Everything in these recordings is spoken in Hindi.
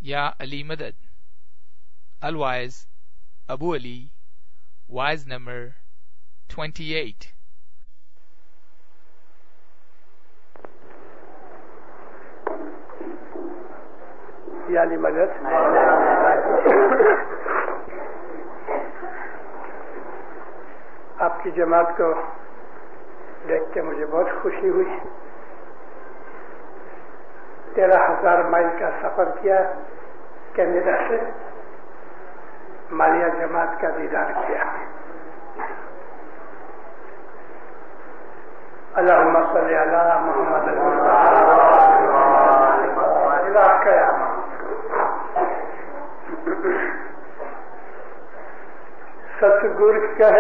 Ya Ali Madad. Al-Waiz, Abu Ali, Wise number 28. या अली मदद। आपकी जमात को देख के मुझे बहुत खुशी हुई। 13,000 माइल का सफर किया, कनाडा से मालिया जमात का दीदार किया। अल्लाहुम्मा सल्ली अला मुहम्मद सतगुर कह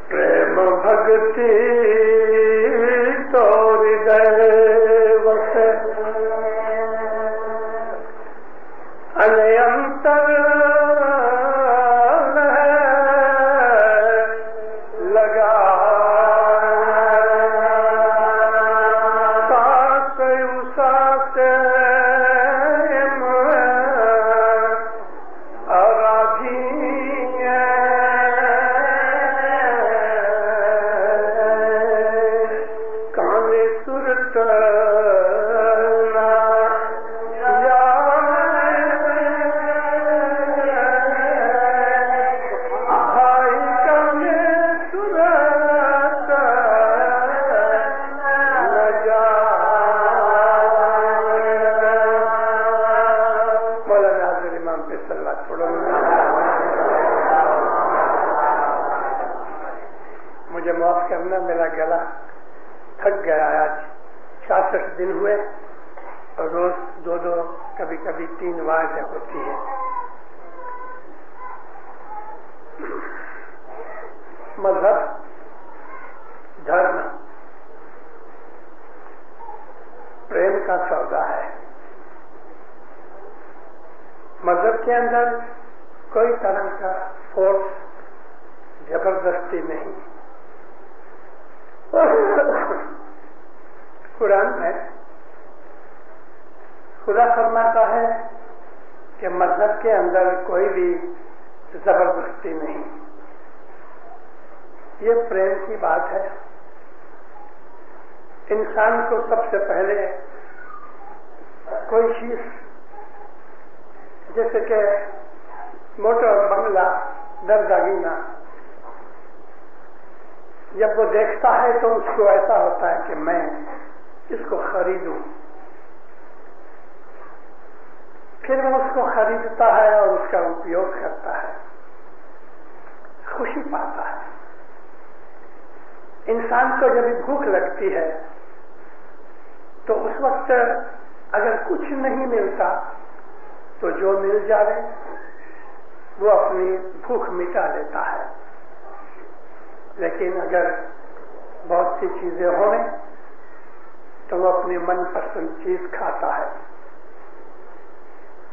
प्रेम भक्ति तो हृदय वसे अनंतर लगा मेरा गला थक गया। आज 66 दिन हुए और रोज 2-2 कभी कभी 3 आवाजें होती है। मजहब, धर्म प्रेम का सौदा है। मजहब के अंदर कोई तरह का फोर्स, जबरदस्ती नहीं। कुरान में खुदा फरमाता है कि मजहब के अंदर कोई भी जबरदस्ती नहीं। ये प्रेम की बात है। इंसान को सबसे पहले कोई चीज, जैसे कि मोटर, बंगला, दरदागीना, जब वो देखता है तो उसको ऐसा होता है कि मैं इसको खरीदूं। फिर वो उसको खरीदता है और उसका उपयोग करता है, खुशी पाता है। इंसान को जब भूख लगती है तो उस वक्त अगर कुछ नहीं मिलता तो जो मिल जाए वो अपनी भूख मिटा लेता है। लेकिन अगर बहुत सी चीजें हों तो वो अपनी मनपसंद चीज खाता है।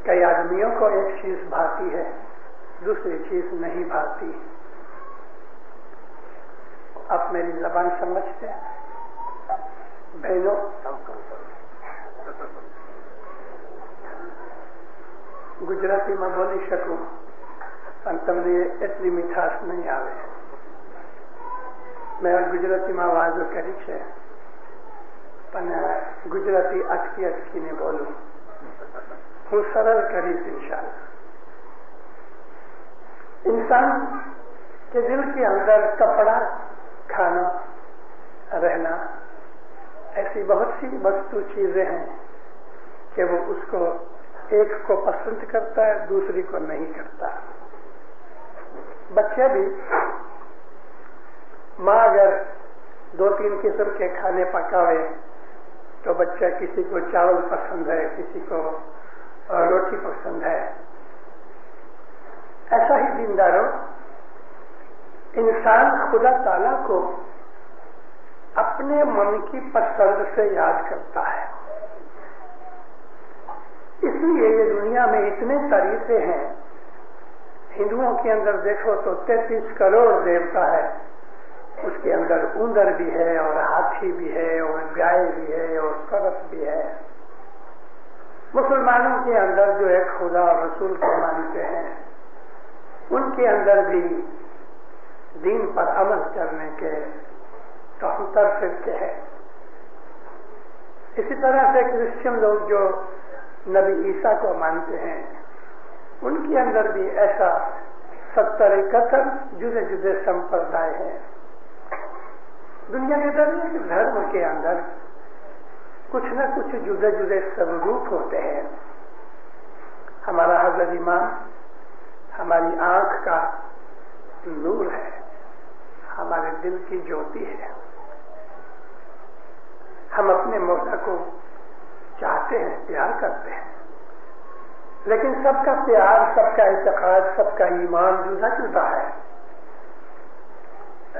कई आदमियों को एक चीज भाती है, दूसरी चीज नहीं भाती। आप मेरी जबान समझते हैं बहनों? गुजराती में बोली શકું પણ તમને એટલી મીઠાશ નહીં આવે। મેં ગુજરાતીમાં વાતો કરી છે પણ ગુજરાતી અટકી ને બોલું। હું સરળ કરીશ इंशाअल्लाह। इंसान के दिल के अंदर कपड़ा, खाना, रहना, ऐसी बहुत सी वस्तु चीजें हैं कि वो उसको एक को पसंद करता है, दूसरी को नहीं करता। बच्चे भी, माँ अगर 2-3 किस्म के खाने पकावे तो बच्चा, किसी को चावल पसंद है, किसी को रोटी पसंद है। ऐसा ही जिंदारों, इंसान खुदा ताला को अपने मन की पसंद से याद करता है। इसलिए ये दुनिया में इतने तरीके हैं। हिंदुओं के अंदर देखो तो 33 करोड़ देवता है, उसके अंदर ऊंदर भी है और हाथी भी है और गाय भी है और फरस भी है। मुसलमानों के अंदर जो है खुदा और रसूल को मानते हैं, उनके अंदर भी दीन पर अमल करने के 73 फिरके हैं। इसी तरह से क्रिश्चियन लोग जो नबी ईसा को मानते हैं, उनके अंदर भी ऐसा 70-71 जुदे जुदे संप्रदाय हैं। दुनिया के दर धर्म के अंदर कुछ न कुछ जुदे जुदे स्वरूप होते हैं। हमारा हज़रत इमाम हमारी आंख का नूर है, हमारे दिल की ज्योति है। हम अपने मौला को चाहते हैं, प्यार करते हैं, लेकिन सबका प्यार, सबका इत्तेकाद, सबका ईमान जुदा जुदा है।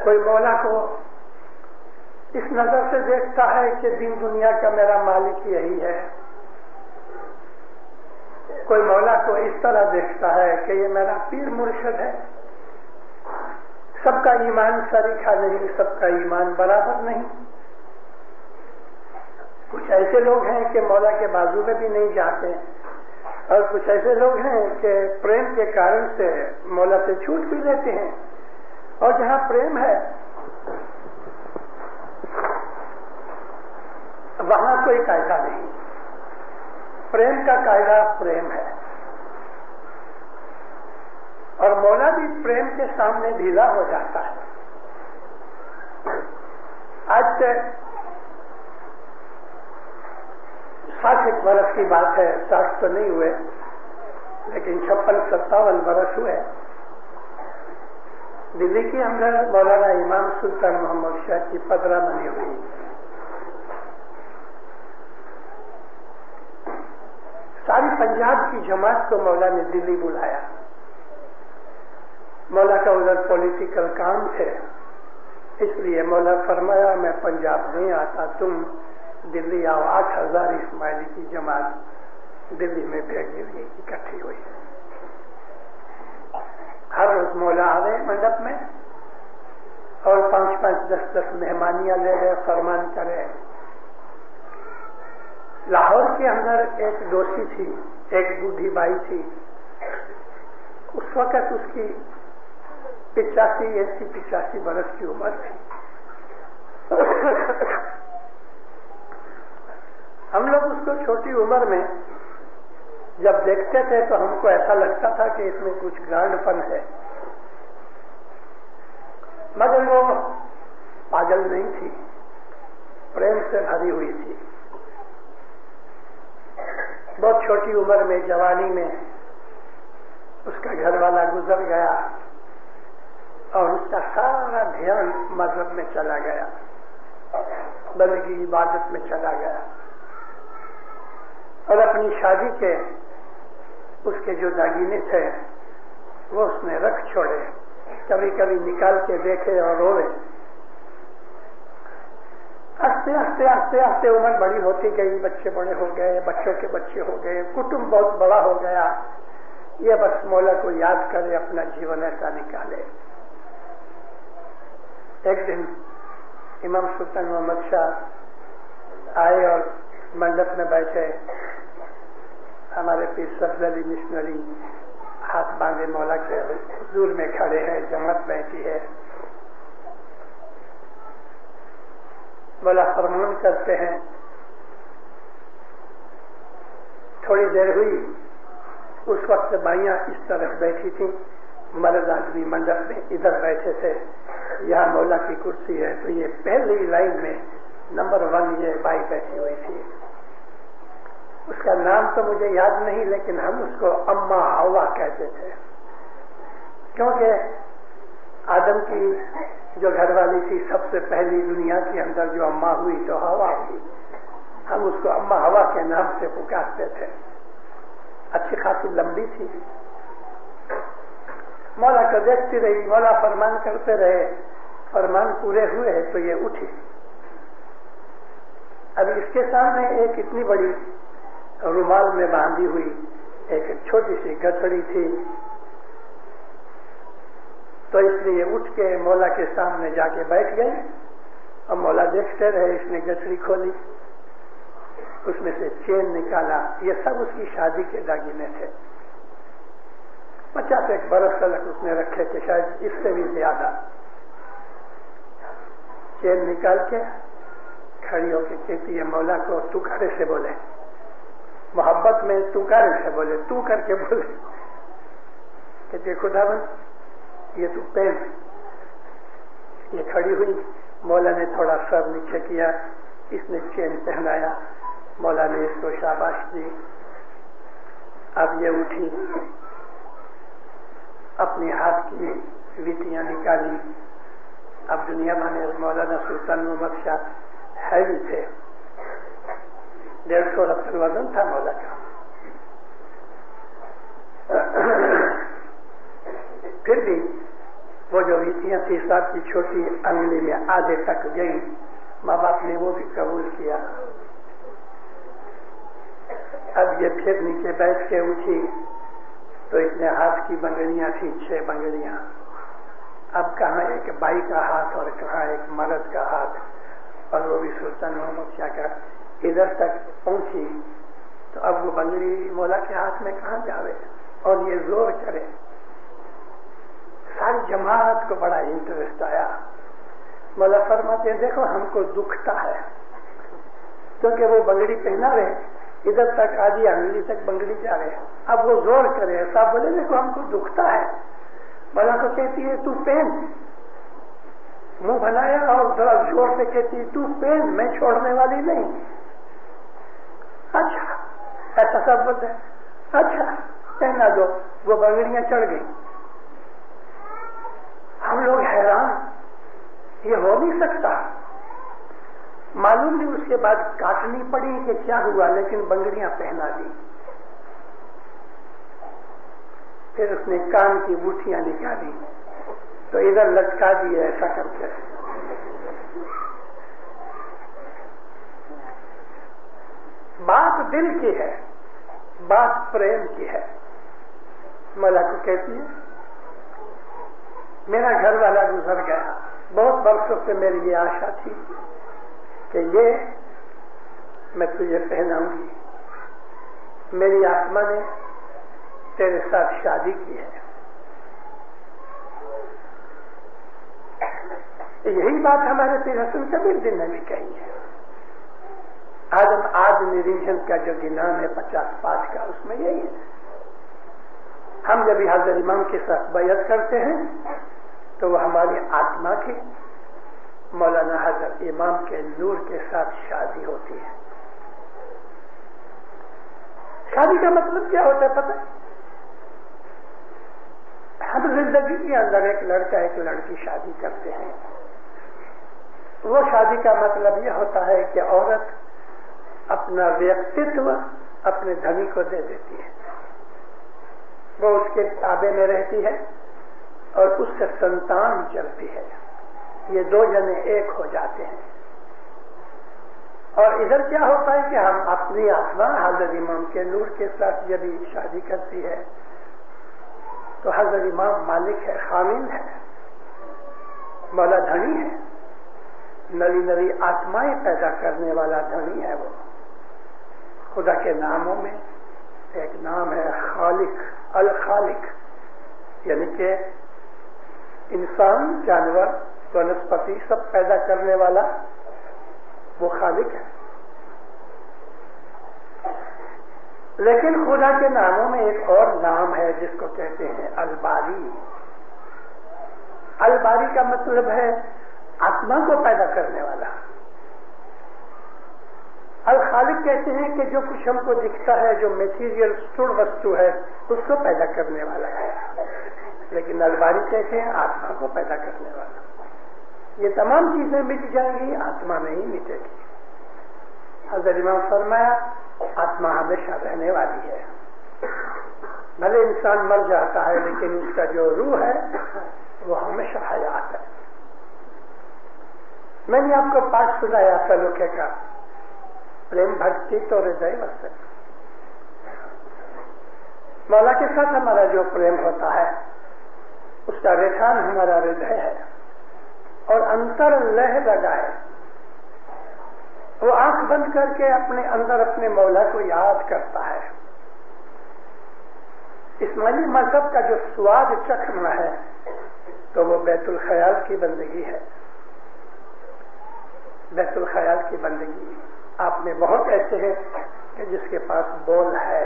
कोई मौला को इस नजर से देखता है कि दीन दुनिया का मेरा मालिक यही है, कोई मौला को इस तरह देखता है कि ये मेरा पीर मुर्शिद है। सबका ईमान सरीखा नहीं, सबका ईमान बराबर नहीं। कुछ ऐसे लोग हैं कि मौला के बाजू में भी नहीं जाते, और कुछ ऐसे लोग हैं कि प्रेम के कारण से मौला से छूट भी लेते हैं। और जहां प्रेम है वहां कोई कायदा नहीं। प्रेम का कायदा प्रेम है, और मौला भी प्रेम के सामने ढीला हो जाता है। आज से 60 वर्ष की बात है, 60 तो नहीं हुए, लेकिन 56-57 वर्ष हुए। दिल्ली के अंदर मौलाना इमाम सुल्तान मोहम्मद शाह की पदरा बनी हुई। सारी पंजाब की जमात को मौला ने दिल्ली बुलाया। मौला का उधर पॉलिटिकल काम थे, इसलिए मौला फरमाया मैं पंजाब नहीं आता, तुम दिल्ली आओ। 8000 इस्माइली की जमात दिल्ली में भेजी हुई, इकट्ठी हुई। हर रोज मौला आ गए मंडप में, और 5-5, 10-10 मेहमानियां ले गए, फरमान करे। लाहौर के अंदर एक दोषी थी, एक बूढ़ी बाई थी। उस वक्त उसकी 85 बरस की उम्र थी। हम लोग उसको छोटी उम्र में जब देखते थे तो हमको ऐसा लगता था कि इसमें कुछ गांडपन है, मगर वो पागल नहीं थी, प्रेम से भरी हुई थी। बहुत छोटी उम्र में, जवानी में उसका घर वाला गुजर गया, और उसका सारा ध्यान मजहब में चला गया, बंदगी इबादत में चला गया। और अपनी शादी के उसके जो दागिने थे वो उसने रख छोड़े, कभी कभी निकाल के देखे और रोए। आस्ते आस्ते आस्ते आस्ते उम्र बड़ी होती गई, बच्चे बड़े हो गए, बच्चों के बच्चे हो गए, कुटुंब बहुत बड़ा हो गया। ये बस मौला को याद करे, अपना जीवन ऐसा निकाले। एक दिन इमाम सुल्तान मोहम्मद शाह आए और मंडप में बैठे। हमारे पीर सफदर अली मिशनरी हाथ बांधे मौला के हुजूर में खड़े हैं, जमात बैठी है। मौला फरमान करते हैं। थोड़ी देर हुई, उस वक्त बाइयां इस तरफ बैठी थी, मर्द आदमी मंडप में इधर बैठे थे। यहाँ मौला की कुर्सी है, तो ये पहली लाइन में नंबर 1 ये बाई बैठी हुई थी। उसका नाम तो मुझे याद नहीं, लेकिन हम उसको अम्मा हवा कहते थे, क्योंकि आदम की जो घरवाली थी सबसे पहली दुनिया के अंदर जो अम्मा हुई तो हवा हुई। हम उसको अम्मा हवा के नाम से पुकारते थे। अच्छी खासी लंबी थी। मौला को देखती रही, मौला फरमान करते रहे। फरमान पूरे हुए तो ये उठी। अब इसके सामने एक इतनी बड़ी रुमाल में बांधी हुई एक छोटी सी गठड़ी थी। तो इसलिए उठ के मौला के सामने जाके बैठ गई और मौला देखते रहे। इसने गठरी खोली, उसमें से चेन निकाला। ये सब उसकी शादी के दागिने थे। 50 बरस तक उसने रखे थे, शायद इससे भी ज्यादा। चेन निकाल के खड़ी होके कहती है मौला को, तू करे से बोले, मोहब्बत में तू करे से बोले, तू करके बोले। कहते खुदावन ये तू पहन। ये खड़ी हुई, मौला ने थोड़ा सर नीचे किया, इसने चेन पहनाया। मौला ने इसको शाबाश दी। अब ये उठी, अपने हाथ की विटियां निकाली। अब दुनिया में मौलाना सुल्तान मोहम्मद शाह हैवी थे, 150 रत्न वजन था मौला का। फिर भी वो जो विटियां थी साथ की छोटी अंगुली में आधे तक गई। माँ बाप ने वो भी कबूल किया। अब ये फिर नीचे बैठ के उठी तो इसने हाथ की बंगड़ियां थी, 6 बंगड़ियां। अब कहाँ एक बाई का हाथ और कहाँ एक मर्द का हाथ, और वो भी सुल्तान मोहम्मद शाह का इधर तक पहुंची। तो अब वो बंगड़ी मौला के हाथ में कहाँ जावे और ये जोर करे। सारी जमात को बड़ा इंटरेस्ट आया। मौला फरमाते देखो हमको दुखता है, क्योंकि वो बंगड़ी पहना रहे, इधर तक आधी अंगुली तक बंगड़ी जा रहे। अब वो जोर करे, साहब बोले देखो हमको दुखता है। मौला को कहती है तू पहन। मुंह बनाया और जरा जोर से कहती है तू पहन, मैं छोड़ने वाली नहीं। अच्छा, ऐसा सब बोलते हैं, अच्छा पहना दो। वो बंगड़ियां चढ़ गई। हम लोग हैरान, ये हो नहीं सकता। मालूम नहीं उसके बाद काटनी पड़ी कि क्या हुआ, लेकिन बंगड़ियां पहना दी। फिर उसने कान की बूटियां निकाली तो इधर लटका दी ऐसा करके। बात दिल की है, बात प्रेम की है। मौला को कहती है मेरा घर वाला गुजर गया, बहुत वर्षों से मेरी ये आशा थी कि ये मैं तुझे पहनाऊंगी। मेरी आत्मा ने तेरे साथ शादी की है। यही बात हमारे पीर हसन कबीर दिन ने भी कही है। आज निरीक्षण का जो गिनान है 50 पाठ का, उसमें यही है। हम जब हजरत इमाम के साथ बैयत करते हैं तो वह हमारी आत्मा की मौलाना हजरत इमाम के नूर के साथ शादी होती है। शादी का मतलब क्या होता है पता है? हम जिंदगी के अंदर एक लड़का एक लड़की शादी करते हैं। वो शादी का मतलब यह होता है कि औरत अपना व्यक्तित्व अपने धनी को दे देती है, वो उसके ताबे में रहती है और उससे संतान चलती है। ये 2 जने एक हो जाते हैं। और इधर क्या होता है कि हम अपनी आत्मा हजरत इमाम के नूर के साथ यदि शादी करती है तो हजरत इमाम मालिक है, खामिन है, मौला धनी है, नवी नवी आत्माएं पैदा करने वाला धनी है। वो खुदा के नामों में एक नाम है खालिक, अल खालिक, यानी कि इंसान, जानवर, वनस्पति सब पैदा करने वाला वो खालिक है। लेकिन खुदा के नामों में एक और नाम है जिसको कहते हैं अलबारी। अलबारी का मतलब है आत्मा को पैदा करने वाला। अल खालिक कहते हैं कि जो कुछ हमको दिखता है, जो मेटीरियल स्थूल वस्तु है, उसको पैदा करने वाला है। लेकिन अलबारी कहते हैं आत्मा को पैदा करने वाला। ये तमाम चीजें मिट जाएंगी, आत्मा नहीं मिटेगी। हज़रत इमाम फरमाया आत्मा हमेशा रहने वाली है। भले इंसान मर जाता है लेकिन उसका जो रूह है वो हमेशा हयात है। मैंने आपको पाठ सुनाया सलूके का, प्रेम भक्ति तो हृदय वस्तु। मौला के साथ हमारा जो प्रेम होता है उसका रेखान हमारा हृदय है और अंतर लह लगाए, वो आंख बंद करके अपने अंदर अपने मौला को याद करता है। इस्माइली मजहब का जो स्वाद चखना है तो वो बैतुल ख्याल की बंदगी है। बैतुल ख्याल की बंदगी आप में बहुत ऐसे हैं कि जिसके पास बोल है।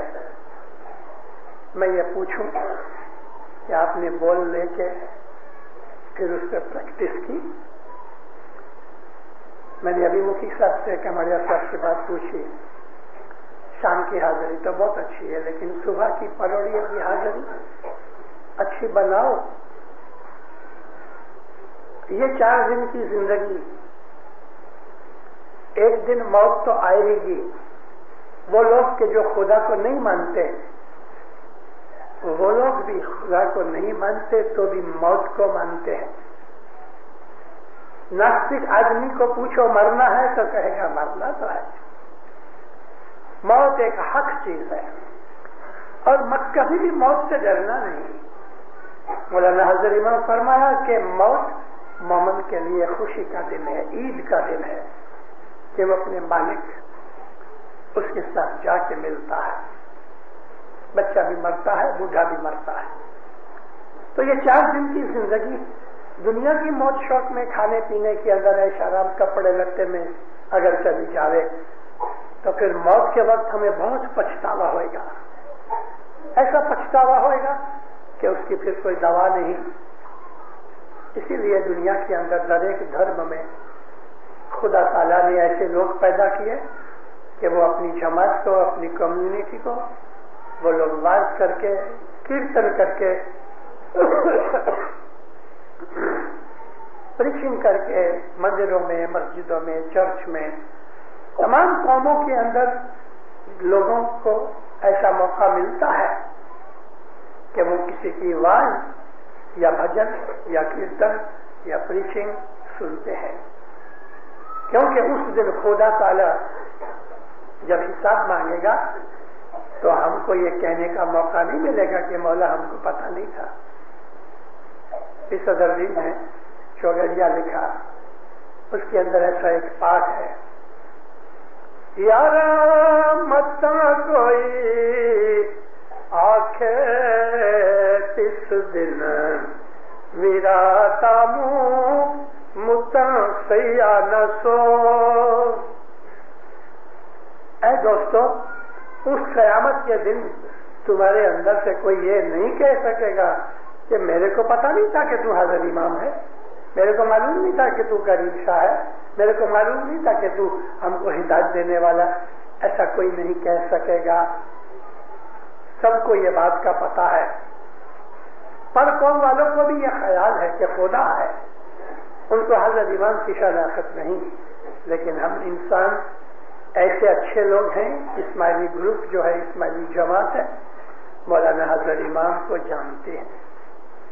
मैं ये पूछूं कि आपने बोल लेके फिर उस पर प्रैक्टिस की? मैंने अभी मुखी साहब से कमरिया साहब से बात पूछी, शाम की हाजिरी तो बहुत अच्छी है लेकिन सुबह की परोड़ियों की हाजिरी अच्छी बनाओ। ये 4 दिन की जिंदगी, एक दिन मौत तो आएगी। वो लोग के जो खुदा को नहीं मानते, वो लोग भी खुदा को नहीं मानते तो भी मौत को मानते हैं। नास्तिक आदमी को पूछो मरना है तो कहेगा मरना तो है। मौत एक हक चीज है और कभी भी मौत से डरना नहीं। मौलाना हज़रत इमाम फरमाया कि मौत मोमिन के लिए खुशी का दिन है, ईद का दिन है कि वो अपने मालिक उसके साथ जाके मिलता है। बच्चा भी मरता है, बूढ़ा भी मरता है। तो ये 4 दिन की जिंदगी दुनिया की मौज शौक में, खाने पीने के अंदर ऐश आराम, कपड़े लत्ते में अगर चली जावे तो फिर मौत के वक्त हमें बहुत पछतावा होएगा। ऐसा पछतावा होएगा कि उसकी फिर कोई दवा नहीं। इसीलिए दुनिया के अंदर हर एक धर्म में खुदा ताला ने ऐसे लोग पैदा किए कि वो अपनी जमात को, अपनी कम्युनिटी को, वो लोग वाज करके, कीर्तन करके, प्रीचिंग करके मंदिरों में, मस्जिदों में, चर्च में, तमाम कौमों के अंदर लोगों को ऐसा मौका मिलता है कि वो किसी की वाज या भजन या कीर्तन या प्रीचिंग सुनते हैं। क्योंकि उस दिन खुदा ताला जब हिसाब मांगेगा तो हमको ये कहने का मौका नहीं मिलेगा कि मौला हमको पता नहीं था। इस सदरदीन ने चौगड़िया लिखा, उसके अंदर ऐसा एक पाठ है, यारा मता कोई आखे तिस दिन विराता मुंह मुता सैया न सो। ऐ दोस्तों, उस कयामत के दिन तुम्हारे अंदर से कोई ये नहीं कह सकेगा कि मेरे को पता नहीं था कि तू हाज़िर इमाम है, मेरे को मालूम नहीं था कि तू करीब शाह है, मेरे को मालूम नहीं था कि तू हमको हिदायत देने वाला। ऐसा कोई नहीं कह सकेगा। सबको ये बात का पता है, पर कौम वालों को भी ये ख्याल है कि खुदा है, उनको हज़रत इमाम की शनाख्त नहीं। लेकिन हम इंसान ऐसे अच्छे लोग हैं, इस्माइली ग्रुप जो है, इस्माइली जमात है, मौलाना हज़रत इमाम को जानते हैं।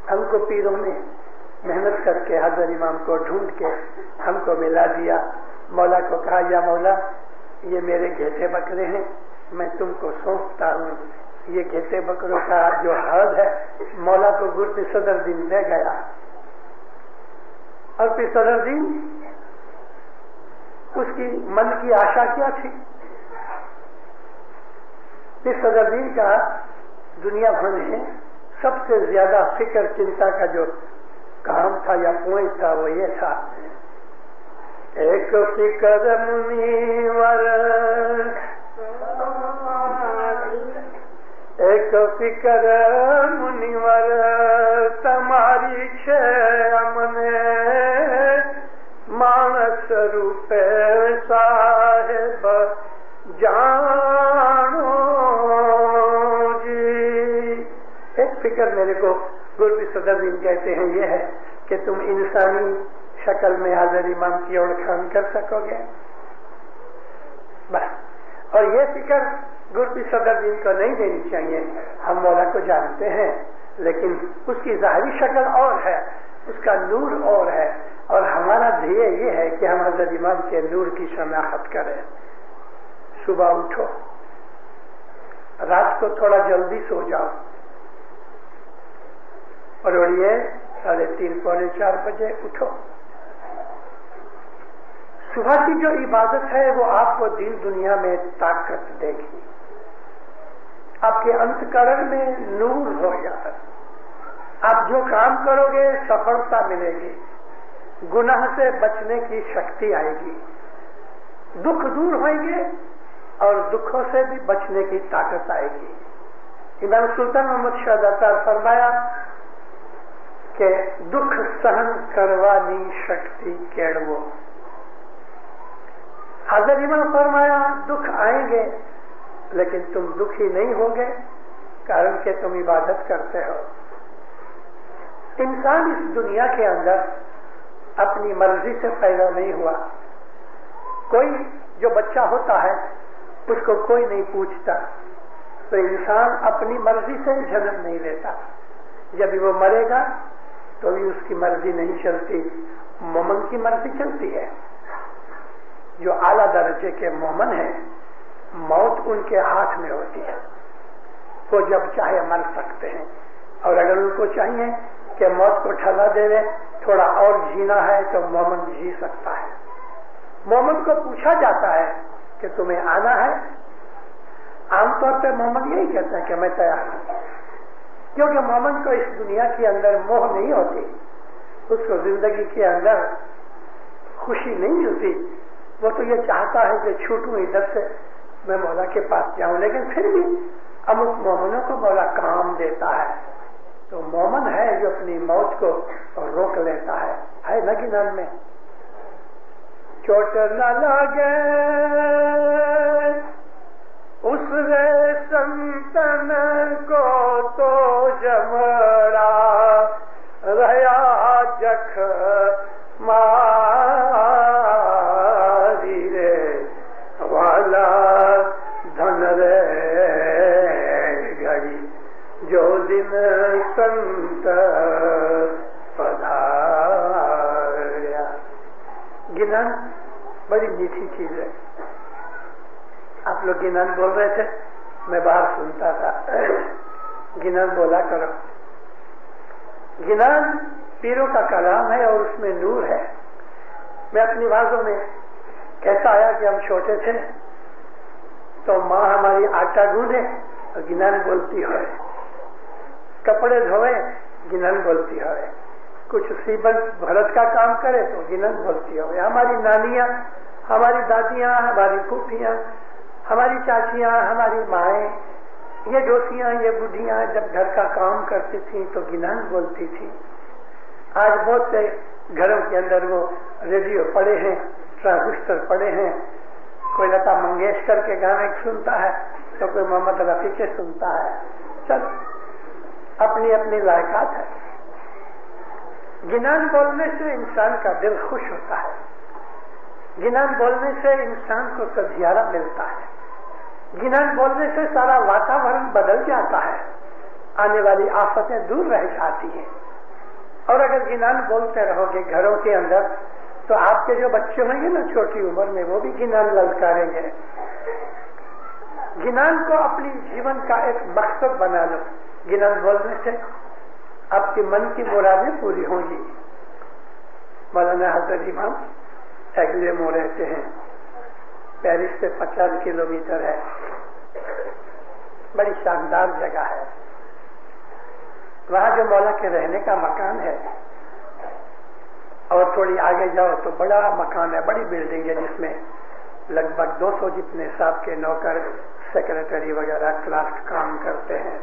हमको पीरों ने मेहनत करके हज़रत इमाम को ढूंढ के हमको मिला दिया। मौला को कहा, या मौला ये मेरे घेटे बकरे हैं, मैं तुमको सौंपता हूँ। ये घेटे बकरों का जो हद है मौला को गुरु सदरदीन दे गया। और फिर सदरदीन उसकी मन की आशा क्या थी? इस सदरदीन का दुनिया भर में सबसे ज्यादा फिक्र चिंता का जो काम था या पॉइंट था वो ये था, एक फिक्र मुनीवर, एक फिक्र मुनीवर तुम्हारी छे अमने मानस रूपे साहेब जानो जी। एक फिक्र मेरे को गुरु सदरदीन कहते हैं ये है कि तुम इंसानी शक्ल में हाज़िर इमाम की ओळखान कर सकोगे बस। और ये फिक्र गुरु सदरदीन को नहीं देनी चाहिए। हम मौला को जानते हैं लेकिन उसकी जाहिरी शक्ल और है, उसका नूर और है, और हमारा ध्येय ये है कि हम हज़रत इमाम के नूर की शनाख्त करें। सुबह उठो, रात को थोड़ा जल्दी सो जाओ और उड़िए 3:30 पौने 4 बजे उठो। सुबह की जो इबादत है वो आपको दीन दुनिया में ताकत देगी, आपके अंतकरण में नूर होगा, आप जो काम करोगे सफलता मिलेगी, गुनाह से बचने की शक्ति आएगी, दुख दूर होंगे और दुखों से भी बचने की ताकत आएगी। इमाम सुल्तान मोहम्मद शाह दातार फरमाया कि दुख सहन करवानी शक्ति केड़वो। हजरत इमाम फरमाया दुख आएंगे लेकिन तुम दुखी नहीं होगे, कारण कि तुम इबादत करते हो। इंसान इस दुनिया के अंदर अपनी मर्जी से पैदा नहीं हुआ। कोई जो बच्चा होता है उसको कोई नहीं पूछता, तो इंसान अपनी मर्जी से जन्म नहीं लेता। जब भी वो मरेगा तो भी उसकी मर्जी नहीं चलती, मोमन की मर्जी चलती है। जो आला दर्जे के मोमन है, मौत उनके हाथ में होती है, वो जब चाहे मर सकते हैं। और अगर उनको चाहिए कि मौत को ठला देवे, थोड़ा और जीना है, तो मोमन जी सकता है। मोमन को पूछा जाता है कि तुम्हें आना है, आमतौर पर मोमन यही कहता है कि मैं तैयार हूं, क्योंकि मोमन को इस दुनिया के अंदर मोह नहीं होती, उसको जिंदगी के अंदर खुशी नहीं मिलती। वो तो ये चाहता है कि छूटूं इधर से, मैं मौला के पास जाऊं, लेकिन फिर भी अमुक मोमनों को मौला काम देता है। तो मोमन है जो अपनी मौत को रोक लेता है न गिनान में। चोट न लगे उस संतन को तो जमरा रहा जख मारी रे वाला धन रे घड़ी जो दिन संत पधारा। गिनान बड़ी मीठी चीज है। आप लोग गिनान बोल रहे थे, मैं बाहर सुनता था। गिनान बोला करो। गिनान पीरों का कलाम है और उसमें नूर है। मैं अपनी बातों में कैसा आया कि हम छोटे थे तो माँ हमारी आटा गूंदे और गिनान बोलती है, कपड़े धोए गिनान बोलती है, कुछ सीबन भरत का काम करे तो गिनान बोलती है। हमारी नानियां, हमारी दादियां, हमारी फूफियां, हमारी चाचियां, हमारी माएं, ये डोसियां, ये बुढ़ियां जब घर का काम करती थी तो गिनान बोलती थी। आज बहुत से घरों के अंदर वो रेडियो पड़े हैं, ट्रांजिस्टर पड़े हैं, कोई लता मंगेशकर के गाने सुनता है तो कोई मोहम्मद रफी के सुनता है। चल, अपनी अपनी लायकात है। गिनान बोलने से इंसान का दिल खुश होता है, गिनान बोलने से इंसान को सधियारा मिलता है, गिनान बोलने से सारा वातावरण बदल जाता है, आने वाली आफतें दूर रह जाती हैं। और अगर गिनान बोलते रहोगे घरों के अंदर तो आपके जो बच्चे होंगे ना छोटी उम्र में, वो भी गिनान ललकारेंगे। गिनान को अपनी जीवन का एक मकसद बना लो। गिनान बोलने से आपके मन की मुरादें पूरी होंगी। मौलाना हजरत इमाम एग्ले में रहते हैं, पेरिस से 50 किलोमीटर है, बड़ी शानदार जगह है। वहां जो मौला के रहने का मकान है, और थोड़ी आगे जाओ तो बड़ा मकान है, बड़ी बिल्डिंग है जिसमें लगभग 200 जितने साहब के नौकर, सेक्रेटरी वगैरह क्लार्क काम करते हैं।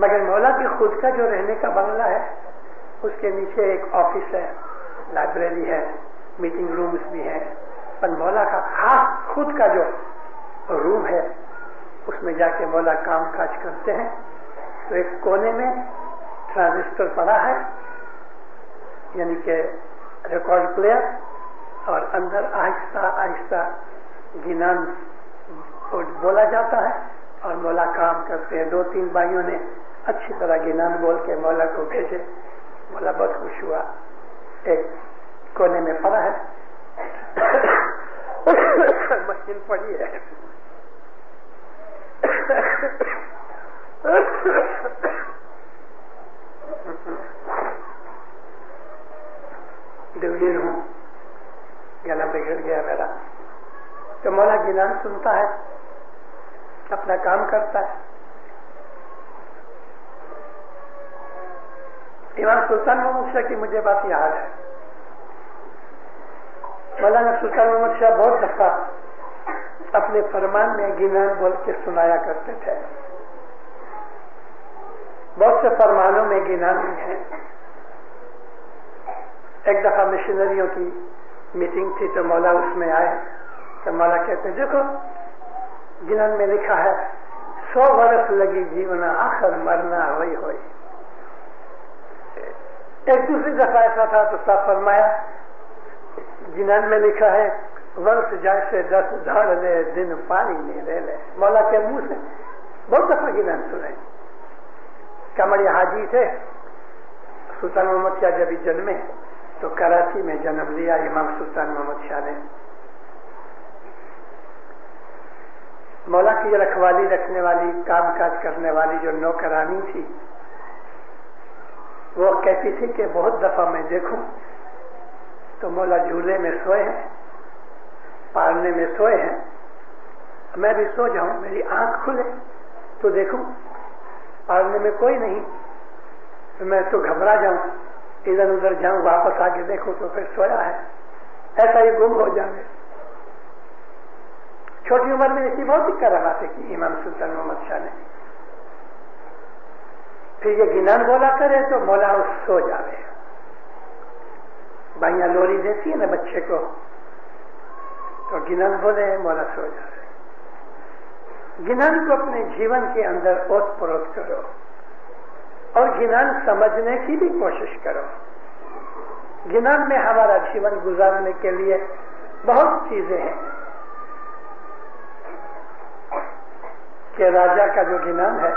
मगर मौला की खुद का जो रहने का बंगला है, उसके नीचे एक ऑफिस है, लाइब्रेरी है, मीटिंग रूम्स भी हैं, पर मौला का खास खुद का जो रूम है उसमें जाके मौला काम काज करते हैं। तो एक कोने में ट्रांजिस्टर पड़ा है, यानी कि रिकॉर्ड प्लेयर, और अंदर आहिस्ता आहिस्ता गिनान बोला जाता है और मौला काम करते हैं। 2-3 भाइयों ने अच्छी तरह गिनान बोल के मौला को भेजे। मौला बहुत खुश हुआ। एक कोने में पड़ा है, मशीन पड़ी है, दिन हूं, गला बिगड़ गया मेरा। तो मौला गिनान सुनता है, अपना काम करता है। इमाम सुल्तान मोहम्मद शाह की मुझे बात याद है। मौलाना सुल्तान मोहम्मद शाह बहुत दफा अपने फरमान में गिनान बोल के सुनाया करते थे। बहुत से फरमानों में गिनान है। एक दफा मिशनरियों की मीटिंग थी तो मौला उसमें आए, तो मौला कहते देखो गिनान में लिखा है 100 वर्ष लगी जीवना आखिर मरना होई होई। एक दूसरी दफा ऐसा था तो साफ फरमाया गिनान में लिखा है वर्ष जैसे 10 धाड़ ले दिन पानी नहीं ले ले। मौला के मुंह से बहुत दफा गिनान सुने। कामड़िया हाजी थे, सुल्तान मोहम्मद शाह जब जन्मे तो कराची में जन्म लिया इमाम सुल्तान मोहम्मद शाह ने। मौला की रखवाली रखने वाली, काम काज करने वाली जो नौकरानी थी, वो कहती थी कि बहुत दफा मैं देखूं तो मौला झूले में सोए हैं, पालने में सोए हैं, मैं भी सो जाऊं, मेरी आंख खुले तो देखूं पालने में कोई नहीं, तो मैं तो घबरा जाऊं, इधर उधर जाऊं, वापस आके देखो तो फिर सोया है, ऐसा ही गुम हो जाए। छोटी उम्र में ऐसी बहुत ही करामातें की इमाम सुल्तान मोहम्मद शाह ने। फिर ये गिनान बोला करे तो मौला सो जावे। भाइयां लोरी देती है ना बच्चे को, तो गिनान बोले मौला सो जावे। गिनान को अपने जीवन के अंदर ओत प्रोत करो और गिनान समझने की भी कोशिश करो। गिनान में हमारा जीवन गुजारने के लिए बहुत चीजें हैं। कि राजा का जो गिनान है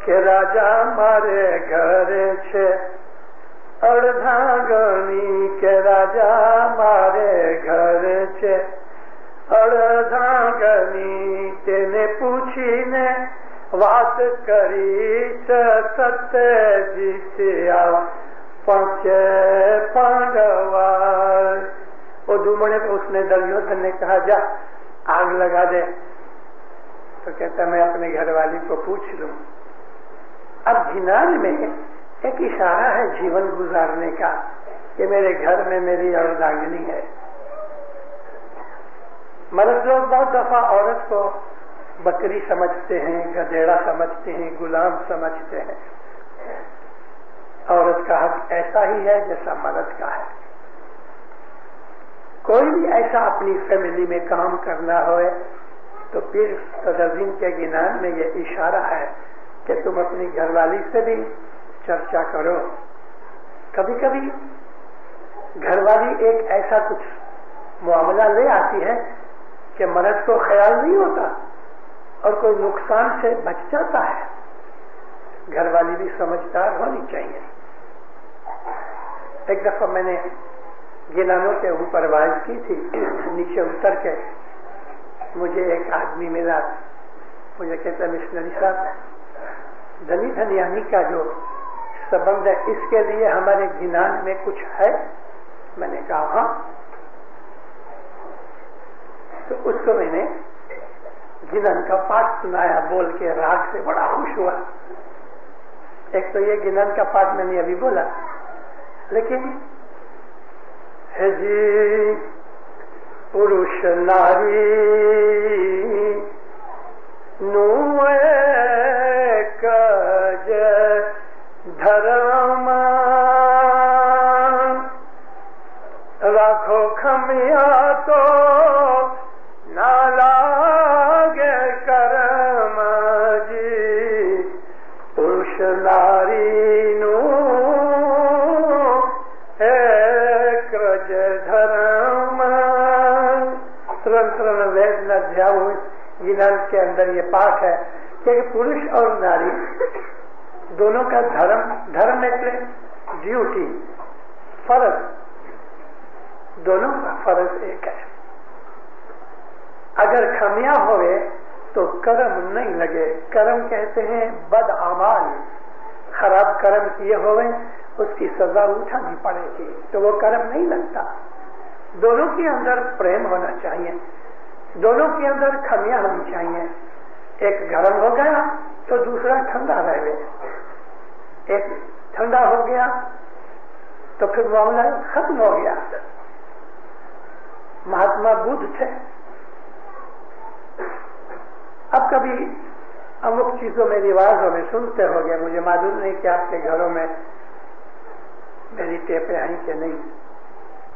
कि राजा मारे घर छे अर्धांगनी, के राजा मारे घर छे अर्धांगनी, तेने पूछी ने बात करी सत्यजी से पंचे पांडवा। वो धूमड़े पे उसने दुर्योधन ने कहा जा आग लगा दे, तो कहता मैं अपने घरवाली को पूछ लूं। अब गिनान में एक इशारा है जीवन गुजारने का कि मेरे घर में मेरी अर्धांगिनी है। मर्द लोग बहुत दफा औरत को बकरी समझते हैं, गधेड़ा समझते हैं, गुलाम समझते हैं। औरत का हक ऐसा ही है जैसा मर्द का है। कोई भी ऐसा अपनी फैमिली में काम करना हो तो फिर सदरदीन के गिनान में ये इशारा है कि तुम अपनी घरवाली से भी चर्चा करो। कभी कभी घरवाली एक ऐसा कुछ मामला ले आती है कि मर्द को ख्याल नहीं होता और कोई नुकसान से बच जाता है। घरवाली भी समझदार होनी चाहिए। एक दफा मैंने गिनानों के ऊपर वाज की थी, नीचे उतर के मुझे एक आदमी मिला, मुझे कहता मिशनरी साहब धनी धनियानी का जो संबंध है इसके लिए हमारे गिनान में कुछ है? मैंने कहा हाँ। तो उसको मैंने गिनान का पाठ सुनाया बोल के राग से, बड़ा खुश हुआ। एक तो ये गिनान का पाठ मैंने अभी बोला, लेकिन है जी पुरुष नारी नुए कज धर्म राखो खमिया तो ना लागे कर्म जी। पुरुष नारी नु धर्म तुरंत वेद न ध्यान गिनान के अंदर ये पाठ है कि पुरुष और नारी दोनों का धर्म એટલે ड्यूटी, फर्ज, दोनों का फर्ज एक है। अगर खमिया होवे तो कर्म नहीं लगे। कर्म कहते हैं बद अमाल, खराब कर्म किए होवे उसकी सजा उठानी पड़ेगी, तो वो कर्म नहीं लगता। दोनों के अंदर प्रेम होना चाहिए, दोनों के अंदर खमियां होनी चाहिए। एक गर्म हो गया तो दूसरा ठंडा रहे, एक ठंडा हो गया तो फिर मामला खत्म हो गया। महात्मा बुद्ध थे। अब कभी अमुक चीजों में, रिवाजों में सुनते हो गए, मुझे मालूम नहीं कि आपके घरों में मेरी टेपें आई कि नहीं।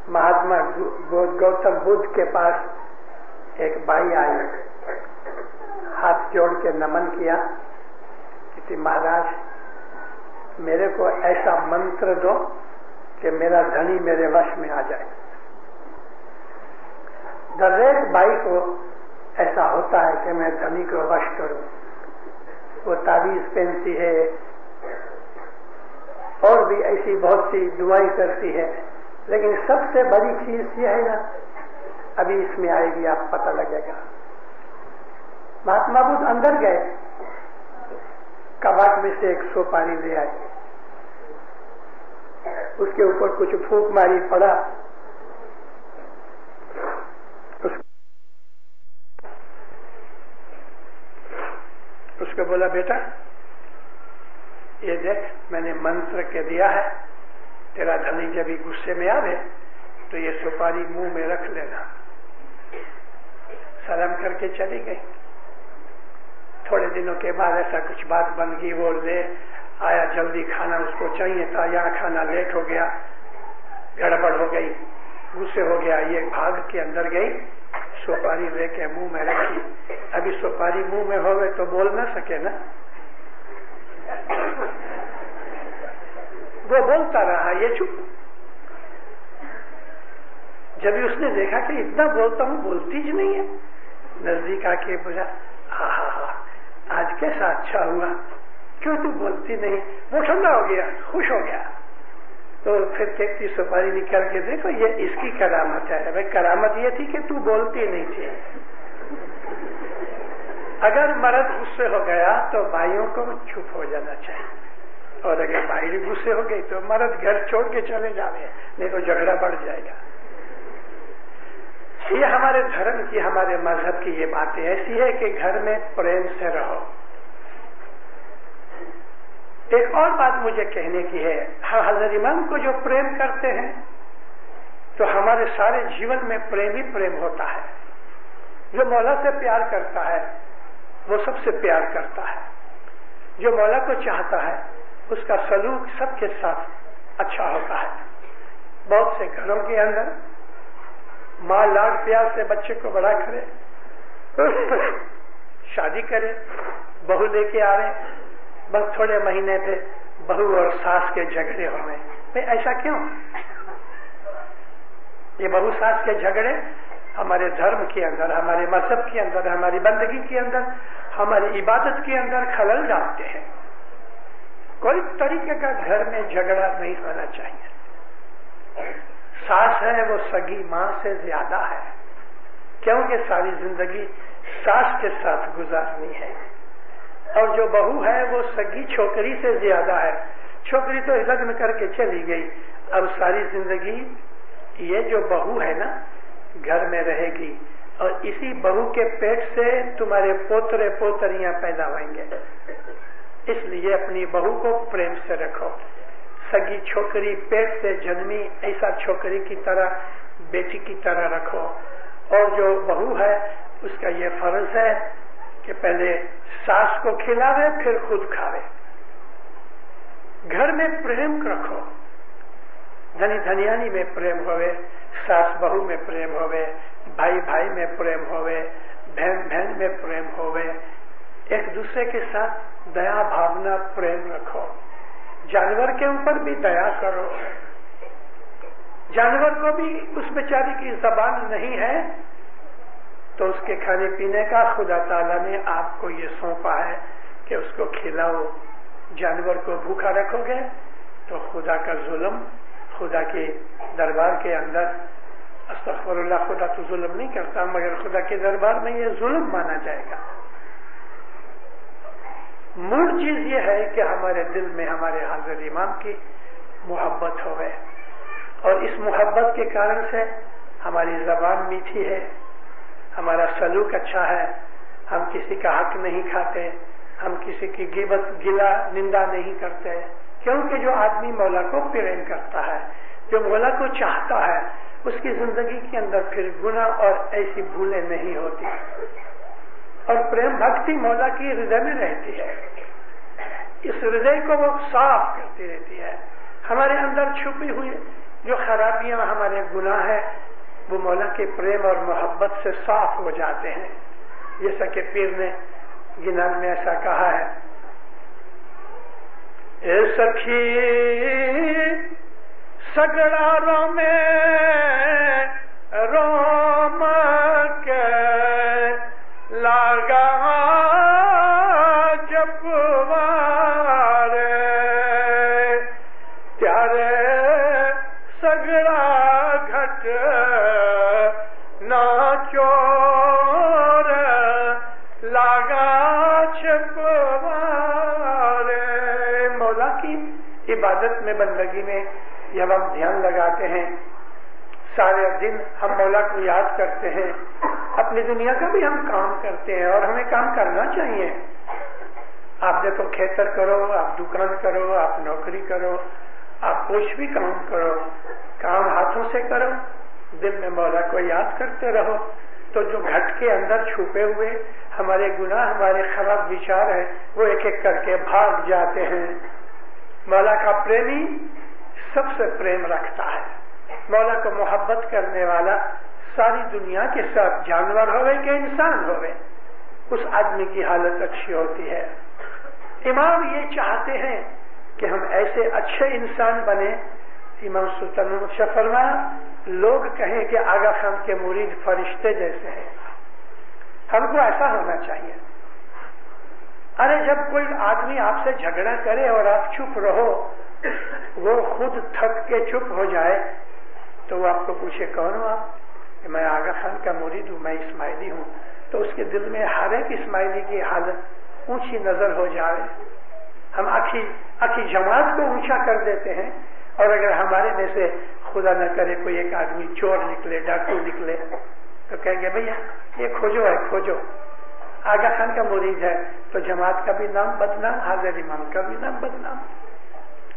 महात्मा गौतम बुद्ध के पास एक बाई आई, हाथ जोड़ के नमन किया कि महाराज मेरे को ऐसा मंत्र दो कि मेरा धनी मेरे वश में आ जाए। दरेक बाई को ऐसा होता है कि मैं धनी को वश करूं। वो तावीज पहनती है और भी ऐसी बहुत सी दुआएं करती है, लेकिन सबसे बड़ी चीज यह है ना, अभी इसमें आएगी, आप पता लगेगा। महात्मा बुद्ध अंदर गए, कबाड़ में से एक सोपारी ले आए, उसके ऊपर कुछ फूंक मारी, पड़ा, उसको बोला बेटा ये देख मैंने मंत्र के दिया है, तेरा धनी जब भी गुस्से में आवे तो ये सुपारी मुंह में रख लेना। सलाम करके चली गई। थोड़े दिनों के बाद ऐसा कुछ बात बन गई, वो ले आया, जल्दी खाना उसको चाहिए था, यहाँ खाना लेट हो गया, गड़बड़ हो गई, गुस्से हो गया, ये भाग के अंदर गई, सुपारी लेके मुंह में रखी। अभी सुपारी मुंह में होवे तो बोल ना सके ना, वो बोलता रहा, ये चुप। जब उसने देखा कि इतना बोलता हूं बोलती ज नहीं है, नजदीक आके बोला हा हा हा आज कैसा अच्छा हुआ, क्यों तू बोलती नहीं। वो ठंडा हो गया, खुश हो गया। तो फिर कहती सुपारी निकाल के देखो ये इसकी करामत है। भाई करामत ये थी कि तू बोलती नहीं थी। अगर मर्द गुस्से हो गया तो भाइयों को चुप हो जाना चाहिए, और अगर भाई गुस्से हो गई तो मर्द घर छोड़ के चले जावे, नहीं तो झगड़ा बढ़ जाएगा। ये हमारे धर्म की, हमारे मजहब की ये बातें ऐसी है कि घर में प्रेम से रहो। एक और बात मुझे कहने की है, हम हज़रत इमाम को जो प्रेम करते हैं तो हमारे सारे जीवन में प्रेम ही प्रेम होता है। जो मौला से प्यार करता है वो सबसे प्यार करता है। जो मौला को चाहता है उसका सलूक सबके साथ अच्छा होता है। बहुत से घरों के अंदर माँ लाड प्यार से बच्चे को बड़ा करे, शादी करे, बहू लेके आ रहे, बस थोड़े महीने पे बहू और सास के झगड़े हो गए। भाई ऐसा क्यों? ये बहू सास के झगड़े हमारे धर्म के अंदर, हमारे मजहब के अंदर, हमारी बंदगी के अंदर, हमारी इबादत के अंदर खलल डालते हैं। कोई तरीके का घर में झगड़ा नहीं होना चाहिए। सास है वो सगी मां से ज्यादा है, क्योंकि सारी जिंदगी सास के साथ गुजारनी है। और जो बहू है वो सगी छोकरी से ज्यादा है। छोकरी तो लग्न करके चली गई, अब सारी जिंदगी ये जो बहू है ना घर में रहेगी, और इसी बहू के पेट से तुम्हारे पोतरे पोतरियां पैदा होंगे। इसलिए अपनी बहू को प्रेम से रखो। सगी छोकरी पेट से जन्मी, ऐसा छोकरी की तरह, बेटी की तरह रखो। और जो बहू है उसका ये फर्ज है कि पहले सास को खिलावे फिर खुद खावे। घर में प्रेम रखो, धनी धनियानी में प्रेम होवे, सास बहू में प्रेम होवे, भाई भाई में प्रेम होवे, बहन बहन में प्रेम होवे। एक दूसरे के साथ दया भावना प्रेम रखो। जानवर के ऊपर भी दया करो। जानवर को भी उस बेचारी की जबान नहीं है तो उसके खाने पीने का खुदा ताला ने आपको ये सौंपा है कि उसको खिलाओ। जानवर को भूखा रखोगे तो खुदा का जुल्म, खुदा के दरबार के अंदर, अस्तगफिरुल्लाह, खुदा तो जुल्म नहीं करता, मगर खुदा के दरबार में ये जुल्म माना जाएगा। मूल चीज ये है कि हमारे दिल में हमारे हज़रत इमाम की मोहब्बत होवे, और इस मोहब्बत के कारण से हमारी जबान मीठी है, हमारा सलूक अच्छा है, हम किसी का हक नहीं खाते, हम किसी की गिबत गिला निंदा नहीं करते, क्योंकि जो आदमी मौला को प्रेम करता है, जो मौला को चाहता है, उसकी जिंदगी के अंदर फिर गुनाह और ऐसी भूलें नहीं होती, और प्रेम भक्ति मौला की हृदय में रहती है। इस हृदय को वो साफ करती रहती है। हमारे अंदर छुपी हुई जो खराबियां, हमारे गुनाह है, वो मौला के प्रेम और मोहब्बत से साफ हो जाते हैं। जैसा कि पीर ने गिनान में ऐसा कहा है, ए सखी सगड़ारों में रोम के लागा जपवारे, त्यारे सगड़ा घट नाचोर लागा छपवारे। मौला की इबादत में, बंदगी में जब हम ध्यान लगाते हैं, सारे दिन हम मौला को याद करते हैं, अपनी दुनिया का भी हम काम करते हैं, और हमें काम करना चाहिए। आप देखो, खेतर करो, आप दुकान करो, आप नौकरी करो, आप कुछ भी काम करो, काम हाथों से करो, दिल में मौला को याद करते रहो, तो जो घट के अंदर छुपे हुए हमारे गुनाह, हमारे खराब विचार है, वो एक एक करके भाग जाते हैं। मौला का प्रेमी सबसे प्रेम रखता है। मौला को मोहब्बत करने वाला सारी दुनिया के साथ, जानवर होवे कि इंसान होवे, उस आदमी की हालत अच्छी होती है। इमाम ये चाहते हैं कि हम ऐसे अच्छे इंसान बने। इमाम सुल्तान शाह फरमाया, लोग कहें कि आगा खान के मुरीद फरिश्ते जैसे हैं। हमको ऐसा होना चाहिए। अरे जब कोई आदमी आपसे झगड़ा करे और आप चुप रहो, वो खुद थक के चुप हो जाए, तो वो आपको पूछे कौन हो आप? मैं आगा खान का मुरीद हूं, मैं इस्माइली हूं, तो उसके दिल में हर एक इस्माइली की हालत ऊंची नजर हो जाए। हम आखी जमात को ऊंचा कर देते हैं, और अगर हमारे में से खुदा न करे कोई एक आदमी चोर निकले, डाकू निकले, तो कहेंगे भैया ये खोजो है, खोजो। आगा खान का मुरीद है तो जमात का भी नाम बदनाम, हाजिर इमाम का भी नाम बदनाम।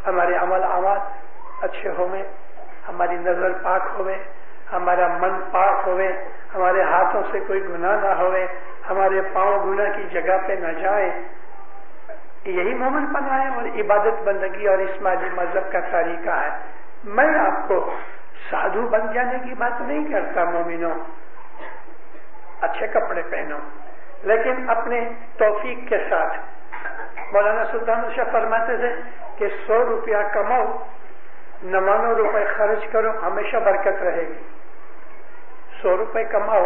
हमारे अमल आवाज अच्छे होवे, हमारी नजर पाक होवे, हमारा मन पाक होवे, हमारे हाथों से कोई गुनाह ना होवे, हमारे पांव गुनाह की जगह पे न जाए, यही मोमिनपन है और इबादत बंदगी और इस्माइली मजहब का तरीका है। मैं आपको साधु बन जाने की बात नहीं करता, मोमिनो अच्छे कपड़े पहनो, लेकिन अपने तौफीक के साथ। मौलाना सुल्तान शाह फरमाते थे कि 100 रुपया कमाओ, 99 रुपए खर्च करो, हमेशा बरकत रहेगी। 100 रुपए कमाओ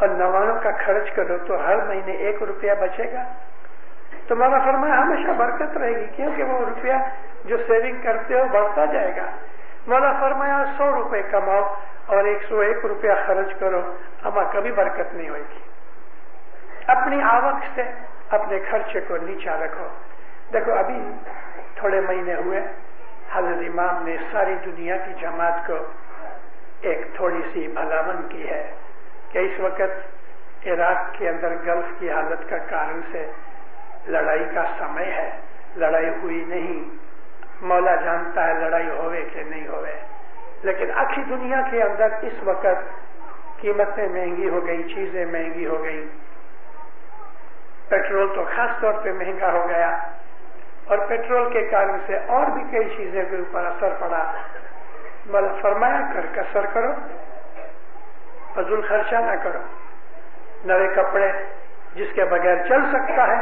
और 99 का खर्च करो तो हर महीने 1 रुपया बचेगा। तो मौला फरमाया हमेशा बरकत रहेगी, क्योंकि वो रुपया जो सेविंग करते हो बढ़ता जाएगा। मौला फरमाया 100 रुपए कमाओ और 101 रुपया खर्च करो, अमा कभी बरकत नहीं होगी। अपनी आवक से अपने खर्चे को नीचा रखो। देखो अभी थोड़े महीने हुए, हज़रत इमाम ने सारी दुनिया की जमात को एक थोड़ी सी भलामन की है कि इस वक्त इराक के अंदर गल्फ की हालत का कारण से लड़ाई का समय है, लड़ाई हुई नहीं। मौला जानता है लड़ाई होवे कि नहीं होवे, लेकिन आखिरी दुनिया के अंदर इस वक्त कीमतें महंगी हो गई, चीजें महंगी हो गई, पेट्रोल तो खास तौर पे महंगा हो गया, और पेट्रोल के कारण से और भी कई चीजें के ऊपर असर पड़ा। मौला फरमाया कर कसर करो, फजूल खर्चा ना करो, नए कपड़े जिसके बगैर चल सकता है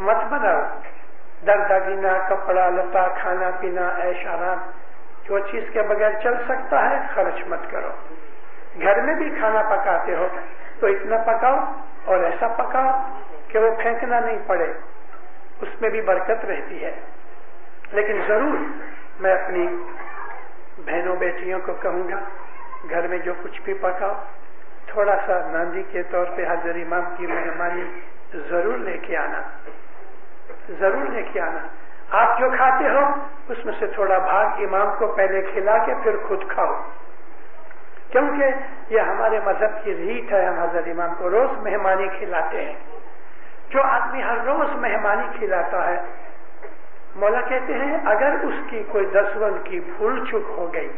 मत बनाओ, दरदागिना, कपड़ा लता, खाना पीना, ऐश आराम, जो चीज के बगैर चल सकता है खर्च मत करो। घर में भी खाना पकाते हो तो इतना पकाओ और ऐसा पकाओ कि वो फेंकना नहीं पड़े, उसमें भी बरकत रहती है। लेकिन जरूर मैं अपनी बहनों बेटियों को कहूंगा, घर में जो कुछ भी पकाओ थोड़ा सा नांदी के तौर पे हाजिर इमाम की मेहमानी जरूर लेके आना, जरूर लेके आना। आप जो खाते हो उसमें से थोड़ा भाग इमाम को पहले खिला के फिर खुद खाओ, क्योंकि ये हमारे मजहब की रीत है। हम हजरत इमाम को रोज मेहमानी खिलाते हैं। जो आदमी हर रोज मेहमानी खिलाता है, मौला कहते हैं अगर उसकी कोई दसवंत की भूल चूक हो गई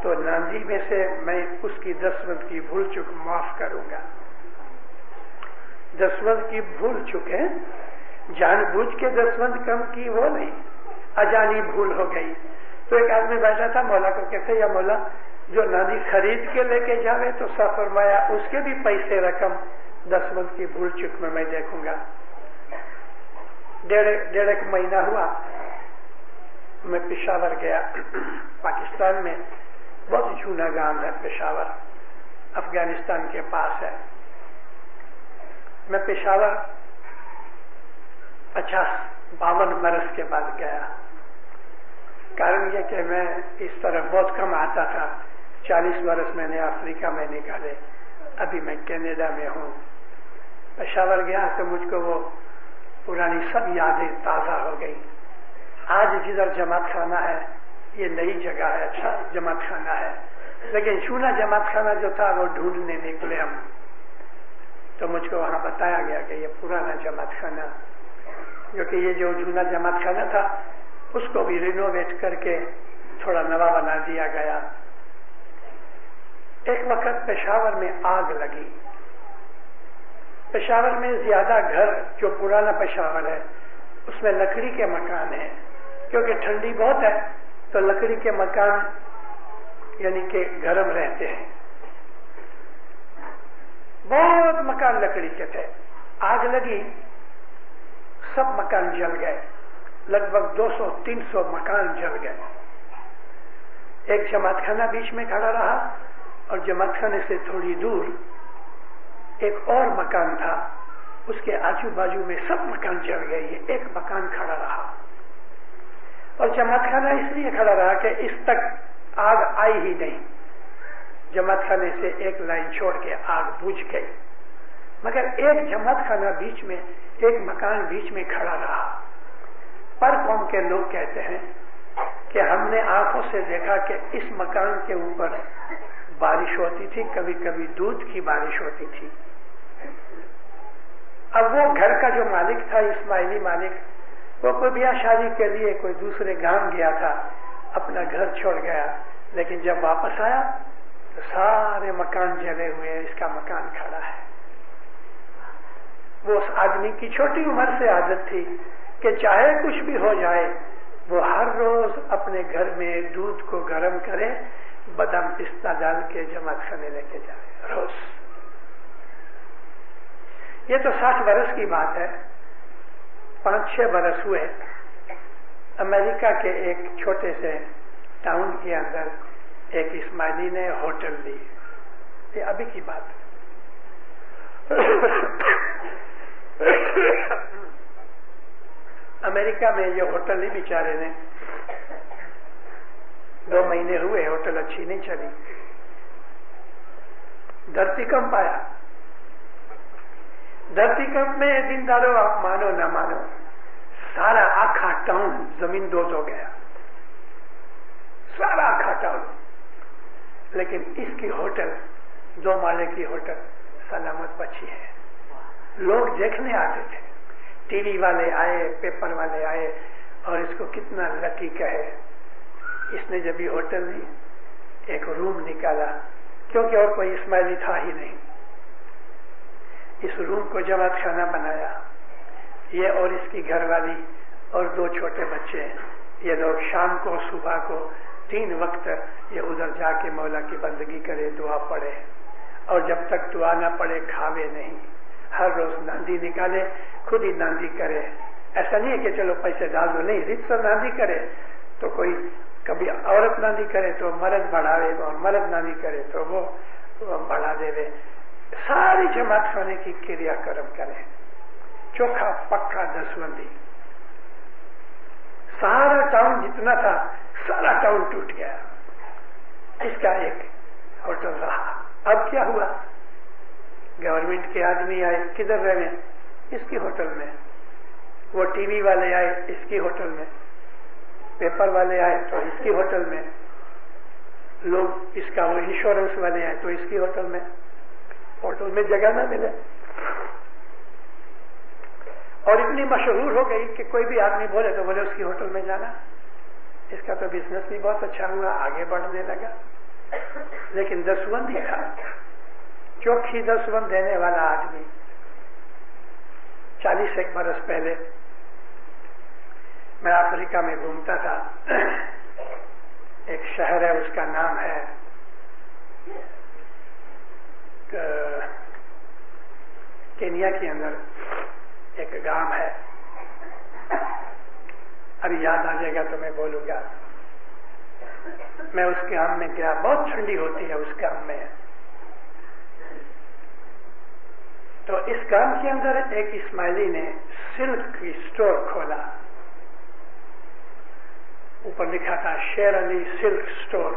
तो नांदी में से मैं उसकी दसवंत की भूल चूक माफ करूंगा। दसवंत की भूल चूक है, जानबूझ के दसवंत कम की वो नहीं, अजानी भूल हो गई। तो एक आदमी बैठा था, मौला को कहते या मौला जो नानी खरीद के लेके जावे तो सब फरमाया उसके भी पैसे रकम दसवंत की भूल चूक में मैं देखूंगा। डेढ़ एक महीना हुआ, मैं पेशावर गया। पाकिस्तान में बहुत जूना गांव है पेशावर, अफगानिस्तान के पास है। मैं पेशावर 50-52 बरस के बाद गया। कारण यह कि मैं इस तरफ बहुत कम आता था। 40 बरस मैंने अफ्रीका में निकाले, अभी मैं कनाडा में हूँ। पेशावर गया तो मुझको वो पुरानी सब यादें ताजा हो गई। आज जिधर जमात खाना है ये नई जगह है, अच्छा जमात खाना है, लेकिन जूना जमात खाना जो था वो ढूंढने निकले हम। तो मुझको वहां बताया गया कि ये पुराना जमात खाना, क्योंकि ये जो जूना जमात खाना था उसको भी रिनोवेट करके थोड़ा नवा बना दिया गया। एक वक्त पेशावर में आग लगी। पेशावर में ज्यादा घर, जो पुराना पेशावर है उसमें लकड़ी के मकान है, क्योंकि ठंडी बहुत है तो लकड़ी के मकान यानी कि गर्म रहते हैं। बहुत मकान लकड़ी के थे। आग लगी, सब मकान जल गए, लगभग 200-300 मकान जल गए। एक जमात खाना बीच में खड़ा रहा और जमात खाने से थोड़ी दूर एक और मकान था, उसके आजू बाजू में सब मकान जल गए, ये एक मकान खड़ा रहा। और जमात खाना इसलिए खड़ा रहा कि इस तक आग आई ही नहीं। जमात खाने से एक लाइन छोड़ के आग बुझ गई, मगर एक जमात खाना बीच में, एक मकान बीच में खड़ा रहा। पर कौम के लोग कहते हैं कि हमने आंखों से देखा कि इस मकान के ऊपर बारिश होती थी, कभी कभी दूध की बारिश होती थी। अब वो घर का जो मालिक था, इस्माइली मालिक, वो कोई ब्याह शादी के लिए कोई दूसरे गांव गया था, अपना घर छोड़ गया, लेकिन जब वापस आया तो सारे मकान जले हुए हैं, इसका मकान खड़ा है। वो उस आदमी की छोटी उम्र से आदत थी कि चाहे कुछ भी हो जाए वो हर रोज अपने घर में दूध को गर्म करे, बादाम पिस्ता डाल के जमात खाने लेके जाए रोज। ये तो 60 बरस की बात है। 5-6 बरस हुए, अमेरिका के एक छोटे से टाउन के अंदर एक इस्माइली ने होटल ली। ये अभी की बात है। अमेरिका में ये होटल ली, बेचारे ने 2 महीने हुए, होटल अच्छी नहीं चली, धरतीकंप आया। धरतीकंप में दिनदारों, आप मानो ना मानो, सारा आखा टाउन जमीन दोज हो गया, सारा आखा टाउन। लेकिन इसकी होटल, 2 माले की होटल, सलामत बची है। लोग देखने आते थे, टीवी वाले आए, पेपर वाले आए, और इसको कितना लकी कहे। इसने जब ये होटल ली, एक रूम निकाला, क्योंकि और कोई इस्माइली था ही नहीं। इस रूम को जमात खाना बनाया। ये और इसकी घरवाली और 2 छोटे बच्चे, ये लोग शाम को सुबह को 3 वक्त ये उधर जाके मौला की बंदगी करे, दुआ पढ़े, और जब तक दुआ ना पढ़े खावे नहीं। हर रोज नांदी निकाले, खुद ही नांदी करे। ऐसा नहीं है कि चलो पैसे डाल दो, नहीं, रित से नांदी करे तो कोई, कभी औरत नांदी करे तो मर्द बढ़ावे, और मर्द नांदी करे तो वो बढ़ा देवे। सारी जमात खाने की क्रियाक्रम करे, चोखा पक्का दसवंदी। सारा टाउन जितना था, सारा टाउन टूट गया। इसका एक होटल रहा। अब क्या हुआ, गवर्नमेंट के आदमी आए, किधर रहे, इसकी होटल में। वो टीवी वाले आए इसकी होटल में, पेपर वाले आए तो इसकी होटल में, लोग इसका वो इंश्योरेंस वाले आए तो इसकी होटल में जगह ना मिले। और इतनी मशहूर हो गई कि कोई भी आदमी बोले तो बोले उसकी होटल में जाना। इसका तो बिजनेस भी बहुत अच्छा हुआ, आगे बढ़ने लगा। लेकिन दसवंध ही था, चोखी दसवंध देने वाला आदमी। 40 बरस पहले मैं अफ्रीका में घूमता था। एक शहर है, उसका नाम है केनिया के अंदर एक गांव है, अभी याद आ जाएगा तो मैं बोलूंगा। मैं उस गांव में गया, बहुत ठंडी होती है उस गांव में। तो इस गांव के अंदर एक इस्माइली ने सिल्क की स्टोर खोला। ऊपर लिखा था शेर अली सिल्क स्टोर,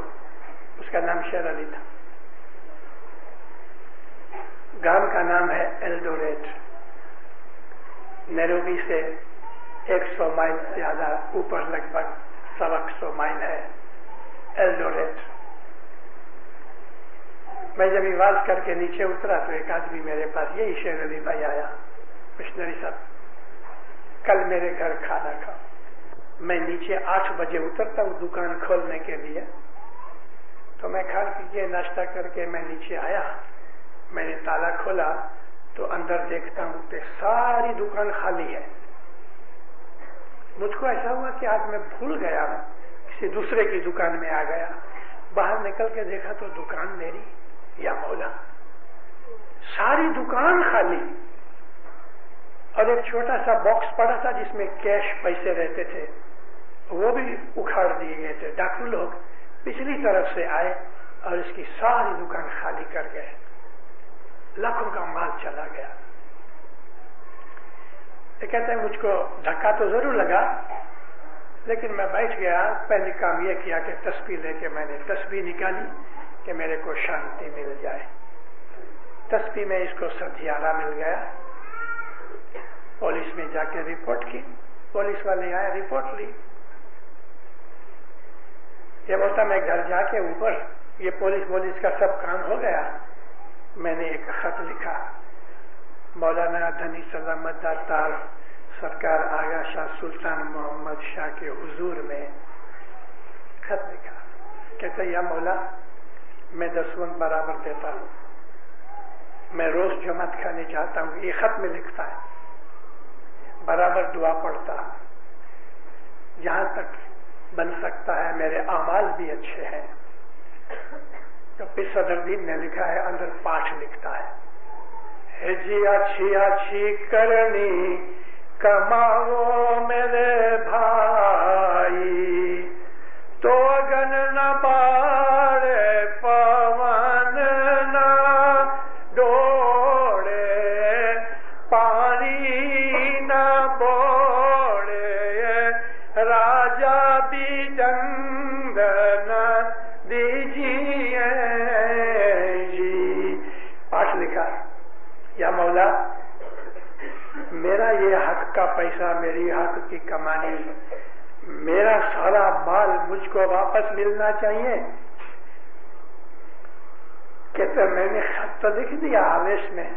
उसका नाम शेर अली था। गांव का नाम है एल्डोरेट। नैरोबी से 100 माइल ज्यादा ऊपर, लगभग 125 माइल है एल्डोरेट। मैं जब आवाज करके नीचे उतरा तो एक आदमी मेरे पास, यही शेर अली भाई आया, मिशनरी साहब, कल मेरे घर खाना खाओ। मैं नीचे 8 बजे उतरता हूँ दुकान खोलने के लिए, तो मैं खा पी के नाश्ता करके मैं नीचे आया। मैंने ताला खोला तो अंदर देखता हूँ कि सारी दुकान खाली है। मुझको ऐसा हुआ कि आज मैं भूल गया हूँ, किसी दूसरे की दुकान में आ गया। बाहर निकल के देखा तो दुकान मेरी, या मौला, सारी दुकान खाली। और एक छोटा सा बॉक्स पड़ा था जिसमें कैश पैसे रहते थे, वो भी उखाड़ दिए गए थे। डाकू लोग पिछली तरफ से आए और इसकी सारी दुकान खाली कर गए। लाखों का माल चला गया। ये कहते हैं मुझको धक्का तो जरूर लगा, लेकिन मैं बैठ गया। पहले काम यह किया कि तस्बीह लेके मैंने तस्बीह निकाली कि मेरे को शांति मिल जाए। तस्बीह में इसको सधियारा मिल गया। पुलिस में जाके रिपोर्ट की, पुलिस वाले आए, रिपोर्ट ली। ये बोलता मैं घर जाके ऊपर, ये पुलिस का सब काम हो गया। मैंने एक खत लिखा, मौलाना धनी सलामत दातार सरकार आगा शाह सुल्तान मोहम्मद शाह के हुजूर में खत लिखा। कहते या मौला, मैं दसवंत बराबर देता हूँ, मैं रोज जमात खाने जाता हूँ। ये खत में लिखता है, बराबर दुआ पढ़ता हूँ, जहां तक बन सकता है मेरे अमाल भी अच्छे हैं। तो फिर सदरुद्दीन ने लिखा है, अंदर पाठ लिखता है, जी अच्छी अच्छी करनी कमाओ मेरे भाई, तो अगन न बाड़े पवन न डोड़े, पानी न बोड़े, राजा भी जंग न दीजिए जी। पाठ लिखा, या मौला मेरा ये हक का पैसा, मेरी हक की कमानी, मेरा सारा माल मुझको वापस मिलना चाहिए। कहते मैंने खत तो लिख दिया, आवेश में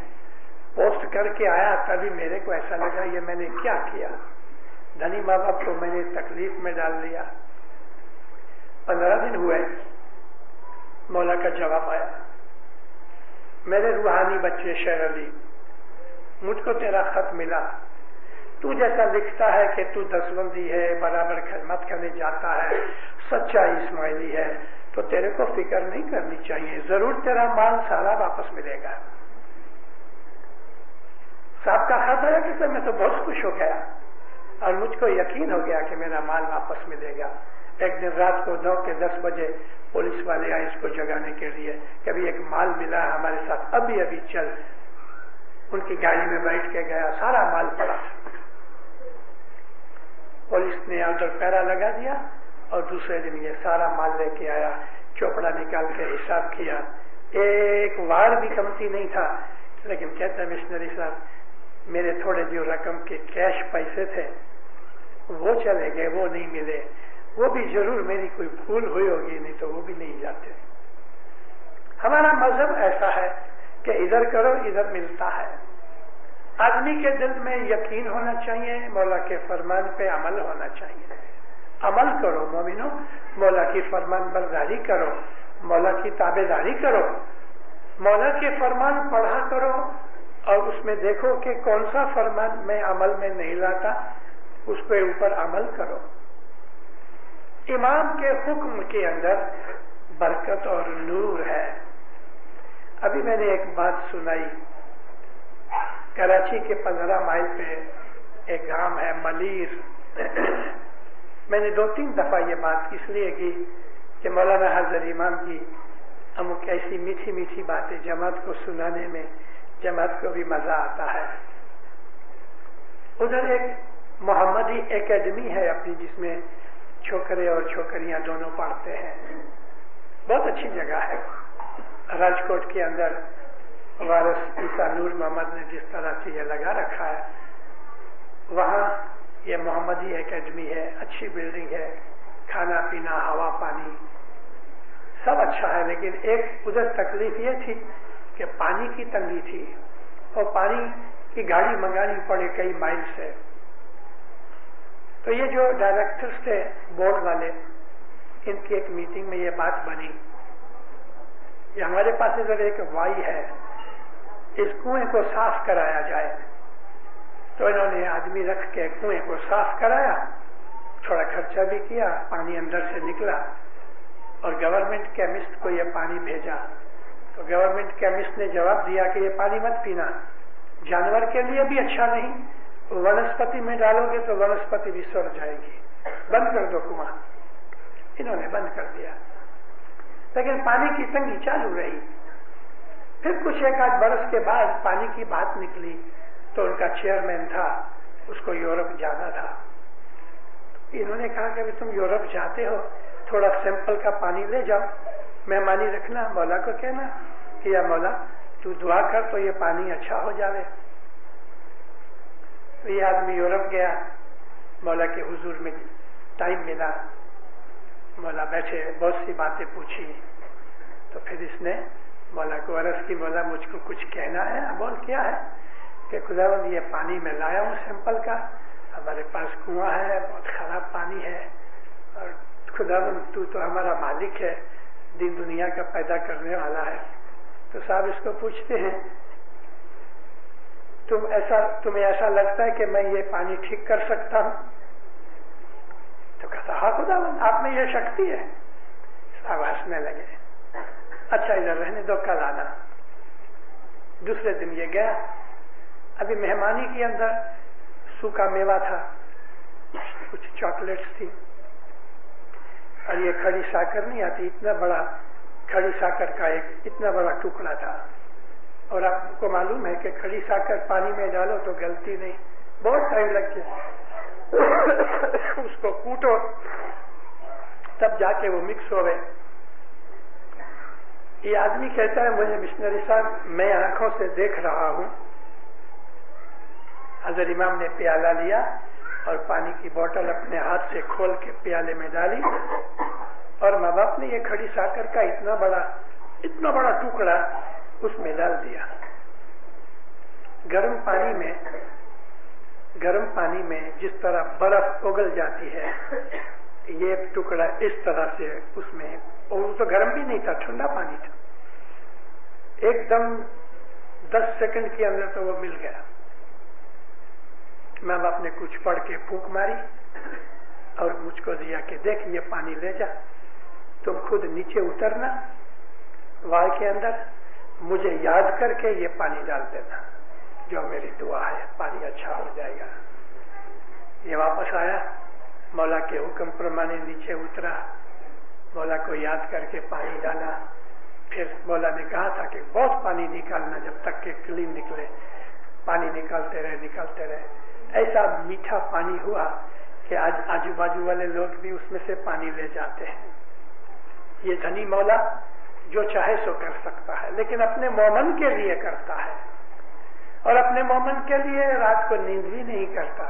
पोस्ट करके आया, तभी मेरे को ऐसा लगा ये मैंने क्या किया। धनी माँ बाप को मैंने तकलीफ में डाल दिया। 15 दिन हुए, मौला का जवाब आया, मेरे रूहानी बच्चे शेर अली, मुझको तेरा खत मिला। तू जैसा लिखता है कि तू दसवंदी है, बराबर खिदमत करने जाता है, सच्चा इस्माइली है, तो तेरे को फिक्र नहीं करनी चाहिए, जरूर तेरा माल सारा वापस मिलेगा। साहब का खत आया कि मैं तो बहुत खुश हो गया और मुझको यकीन हो गया कि मेरा माल वापस मिलेगा। एक दिन रात को 9 के 10 बजे पुलिस वाले आए इसको जगाने के लिए, कभी एक माल मिला हमारे साथ, अभी अभी चल। उनकी गाड़ी में बैठ के गया, सारा माल पड़ा। पुलिस ने उधर पैरा लगा दिया और दूसरे दिन ये सारा माल लेके आया, चोपड़ा निकाल के हिसाब किया, एक वार भी कमती नहीं था। लेकिन कहते हैं मिशनरी साहब, मेरे थोड़े जो रकम के कैश पैसे थे वो चले गए, वो नहीं मिले, वो भी जरूर मेरी कोई भूल हुई होगी, नहीं तो वो भी नहीं जाते। हमारा मजहब ऐसा है कि इधर करो इधर मिलता है। आदमी के दिल में यकीन होना चाहिए, मौला के फरमान पे अमल होना चाहिए। अमल करो मोमिनो, मौला की फरमान बरदारी करो, मौला की ताबेदारी करो, मौला के फरमान पढ़ा करो और उसमें देखो कि कौन सा फरमान मैं अमल में नहीं लाता, उसके ऊपर अमल करो। इमाम के हुक्म के अंदर बरकत और नूर है। अभी मैंने एक बात सुनाई, कराची के 15 माइल पे एक गांव है मलीर। मैंने 2-3 दफा ये बात इसलिए की कि मौलाना हजर इमाम की अमुक ऐसी मीठी मीठी बातें जमात को सुनाने में जमात को भी मजा आता है। उधर एक मोहम्मदी एकेडमी है अपनी, जिसमें छोकरे और छोकरियां दोनों पढ़ते हैं। बहुत अच्छी जगह है। राजकोट के अंदर वारिस ईसा नूर मोहम्मद ने जिस तरह से ये लगा रखा है, वहां ये मोहम्मदी एकेडमी है। अच्छी बिल्डिंग है, खाना पीना हवा पानी सब अच्छा है, लेकिन एक उधर तकलीफ ये थी कि पानी की तंगी थी और पानी की गाड़ी मंगानी पड़े कई माइल से। तो ये जो डायरेक्टर्स थे बोर्ड वाले, इनकी एक मीटिंग में ये बात बनी कि हमारे पास इधर एक वाई है, इस कुएं को साफ कराया जाए। तो इन्होंने आदमी रख के कुएं को साफ कराया, थोड़ा खर्चा भी किया, पानी अंदर से निकला और गवर्नमेंट केमिस्ट को यह पानी भेजा। तो गवर्नमेंट केमिस्ट ने जवाब दिया कि यह पानी मत पीना, जानवर के लिए भी अच्छा नहीं, वनस्पति में डालोगे तो वनस्पति भी सड़ जाएगी, बंद कर दो कुआं। इन्होंने बंद कर दिया, लेकिन पानी की तंगी चालू रही। फिर कुछ 1-8 बरस के बाद पानी की बात निकली, तो उनका चेयरमैन था, उसको यूरोप जाना था। इन्होंने कहा कि तुम यूरोप जाते हो, थोड़ा सैंपल का पानी ले जाओ, मेहमानी रखना, मौला को कहना कि या मौला तू दुआ कर तो ये पानी अच्छा हो जाए। तो ये आदमी यूरोप गया, मौला के हुजूर में टाइम मिला, मौला बैठे, बहुत सी बातें पूछी। तो फिर इसने मौला को अर्ज की, मौला मुझको कुछ कहना है। बोल क्या है? कि खुदावंद ये पानी मैं लाया हूँ सैंपल का, हमारे पास कुआं है, बहुत खराब पानी है, और खुदावंद तू तो हमारा मालिक है, दिन दुनिया का पैदा करने वाला है। तो साहब इसको पूछते हैं, तुम्हें ऐसा लगता है कि मैं ये पानी ठीक कर सकता हूं? तो कहता हाँ खुदावंद आप में ये शक्ति है। साहब हंसने लगे, अच्छा इधर रहने दो, कल आना। दूसरे दिन ये गया, अभी मेहमानी के अंदर सूखा मेवा था, कुछ चॉकलेट्स थी, और ये खड़ी साकर नहीं आती, इतना बड़ा खड़ी साकर का एक इतना बड़ा टुकड़ा था। और आपको मालूम है कि खड़ी साकर पानी में डालो तो गलती नहीं, बहुत टाइम लग गया। उसको कूटो तब जाके वो मिक्स हो गए। ये आदमी कहता है मुझे मिशनरी साहब मैं आंखों से देख रहा हूं। हजरत इमाम ने प्याला लिया और पानी की बोतल अपने हाथ से खोल के प्याले में डाली, और माँ बाप ने ये खड़ी साकर का इतना बड़ा टुकड़ा उसमें डाल दिया। गर्म पानी में जिस तरह बर्फ उगल जाती है, ये टुकड़ा इस तरह से उसमें, और तो गर्म भी नहीं था, ठंडा पानी था। एकदम 10 सेकंड के अंदर तो वो मिल गया। माँ बाप ने कुछ पढ़ के फूंक मारी और मुझको दिया कि देख ये पानी ले जा, तुम खुद नीचे उतरना वाय के अंदर, मुझे याद करके ये पानी डाल देना, जो मेरी दुआ है, पानी अच्छा हो जाएगा। ये वापस आया, मौला के हुक्म प्रमाणे नीचे उतरा, मौला को याद करके पानी डाला। फिर मौला ने कहा था कि बहुत पानी निकालना जब तक के क्लीन निकले, पानी निकालते रहे। ऐसा मीठा पानी हुआ कि आज आजू बाजू वाले लोग भी उसमें से पानी ले जाते हैं। ये धनी मौला जो चाहे सो कर सकता है, लेकिन अपने मोमन के लिए करता है। और अपने मोमन के लिए रात को नींद भी नहीं करता।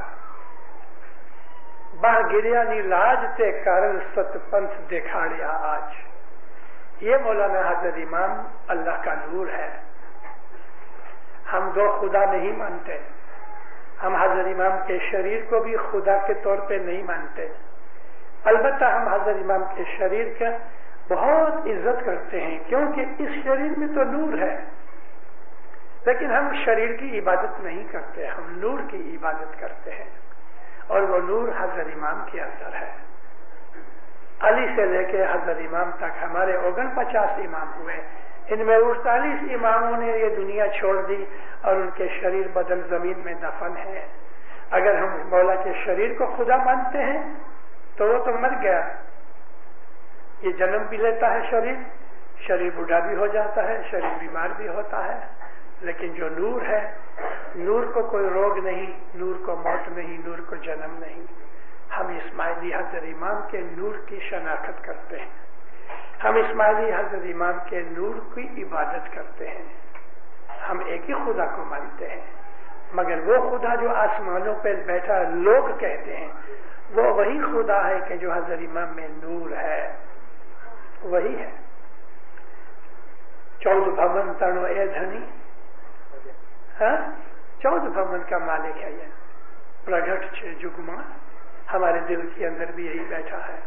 बाह गिरिया नी लाज ते कारण सतपंथ दिखाड़िया आज। ये मौलाना हजरत इमाम अल्लाह का नूर है। हम दो खुदा नहीं मानते। हम हजरत इमाम के शरीर को भी खुदा के तौर पे नहीं मानते। अलबत्ता हम हजरत इमाम के शरीर का बहुत इज्जत करते हैं, क्योंकि इस शरीर में तो नूर है। लेकिन हम शरीर की इबादत नहीं करते, हम नूर की इबादत करते हैं, और वो नूर हजरत इमाम के अंदर है। अली से लेके हजरत इमाम तक हमारे 49 इमाम हुए। इनमें 48 इमामों ने ये दुनिया छोड़ दी और उनके शरीर बदन जमीन में दफन है। अगर हम मौला के शरीर को खुदा मानते हैं तो वो तो मर गया। ये जन्म भी लेता है, शरीर बूढ़ा भी हो जाता है, शरीर बीमार भी होता है। लेकिन जो नूर है, नूर को कोई रोग नहीं, नूर को मौत नहीं, नूर को जन्म नहीं। हम इस्माइली हजरत इमाम के नूर की शनाख्त करते हैं। हम इस्माइली हजरत इमाम के नूर की इबादत करते हैं। हम एक ही खुदा को मानते हैं, मगर वो खुदा जो आसमानों पर बैठा लोग कहते हैं, वो वही खुदा है कि जो हजरत इमाम में नूर है, वही है। 14 भवन तणो ए धनी, 14 भवन का मालिक है ये। प्रगट छे जुगमा, हमारे दिल के अंदर भी यही बैठा है।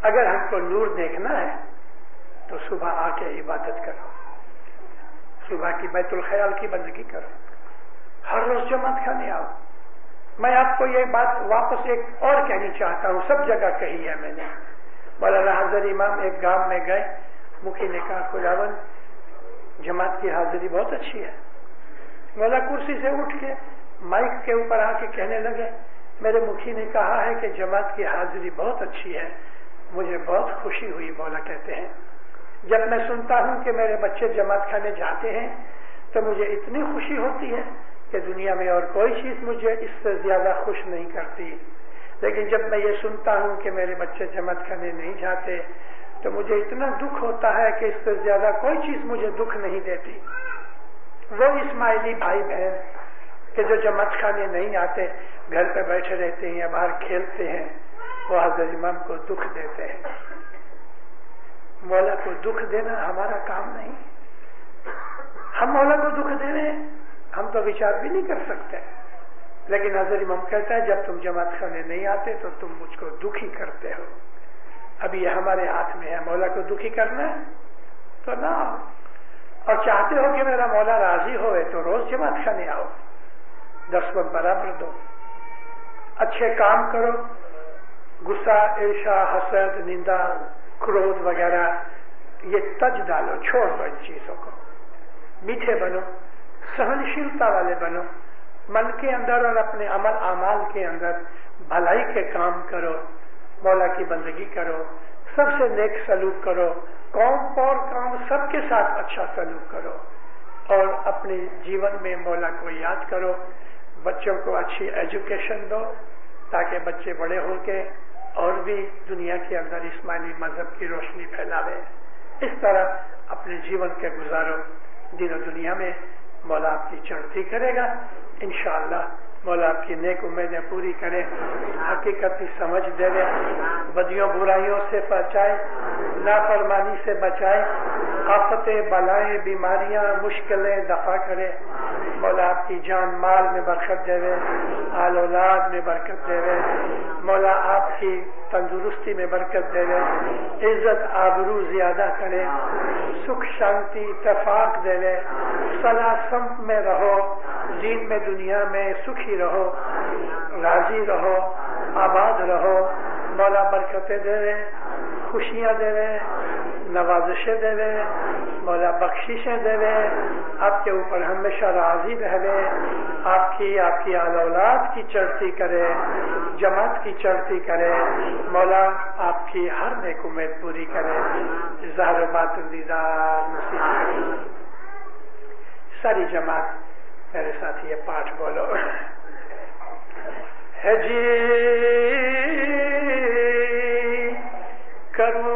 अगर हमको नूर देखना है तो सुबह आके इबादत करो, सुबह की बैतुल ख्याल की बंदगी करो, हर रोज जमात खाने आओ। मैं आपको ये बात वापस एक और कहनी चाहता हूँ, सब जगह कही है मैंने। मौलाना हजरत इमाम एक गांव में गए, मुखी ने कहा खुदावन जमात की हाजिरी बहुत अच्छी है। मौला कुर्सी से उठ के माइक के ऊपर आके कहने लगे, मेरे मुखी ने कहा है कि जमात की हाजिरी बहुत अच्छी है, मुझे बहुत खुशी हुई। मौला कहते हैं जब मैं सुनता हूं कि मेरे बच्चे जमात खाने जाते हैं तो मुझे इतनी खुशी होती है कि दुनिया में और कोई चीज मुझे इससे ज्यादा खुश नहीं करती। लेकिन जब मैं ये सुनता हूं कि मेरे बच्चे जमात खाने नहीं जाते तो मुझे इतना दुख होता है कि इससे ज्यादा कोई चीज मुझे दुख नहीं देती। वो इस्माइली भाई बहन कि जो जमात खाने नहीं आते, घर पे बैठे रहते हैं या बाहर खेलते हैं, वो हजरत इमाम को दुख देते हैं। मौला को दुख देना हमारा काम नहीं। हम मौला को दुख दे रहे हैं, हम तो विचार भी नहीं कर सकते। लेकिन हजरत इमाम कहता है जब तुम जमात खाने नहीं आते तो तुम मुझको दुखी करते हो। अभी ये हमारे हाथ में है, मौला को दुखी करना है तो ना आओ। और चाहते हो कि मेरा मौला राजी होए तो रोज जमात खाने आओ, 10 वक्त बराबर दो, अच्छे काम करो, गुस्सा, ईर्ष्या, हसद, निंदा, क्रोध वगैरह ये तज डालो, छोड़ दो इन चीजों को। मीठे बनो, सहनशीलता वाले बनो, मन के अंदर और अपने अमल आमाल के अंदर भलाई के काम करो, मौला की बंदगी करो, सबसे नेक सलूक करो, कौम और काम सबके साथ अच्छा सलूक करो, और अपने जीवन में मौला को याद करो। बच्चों को अच्छी एजुकेशन दो ताकि बच्चे बड़े होके और भी दुनिया के अंदर इस्माइली मजहब की रोशनी फैलावे। इस तरह अपने जीवन के गुजारो, दिन और दुनिया में मौला आपकी चढ़ती करेगा इंशाअल्लाह। मौला आपकी नेक उम्मीदें पूरी करे, हकीकत की समझ दे दे, बदियों बुराइयों से बचाए, नाफरमानी से बचाए, आफतें, बलाएं, बीमारियां, मुश्किलें दफा करे। मौला आपकी जान माल में बरकत देवे, आल औलाद में बरकत देवे। मौला आपकी तंदुरुस्ती में बरकत देवे, इज्जत आबरू ज्यादा करे, सुख शांति इत्तेफाक देवे, सलाह संप में रहो, दीन में दुनिया में सुखी रहो, राजी रहो, आबाद रहो। मौला बरकतें देवे, खुशियां देवे, नवाजिशें देवे, मौला बख्शिशें देवे, आपके ऊपर हमेशा राजी रहवे, आपकी आल औलाद की चढ़ती करे, जमात की चढ़ती करे। मौला आपकी हर नेक उम्मीद पूरी करे, ज़ाहिर बातिन दीदार नसीब। सारी जमात मेरे साथ ये पाठ बोलो। है जी करूं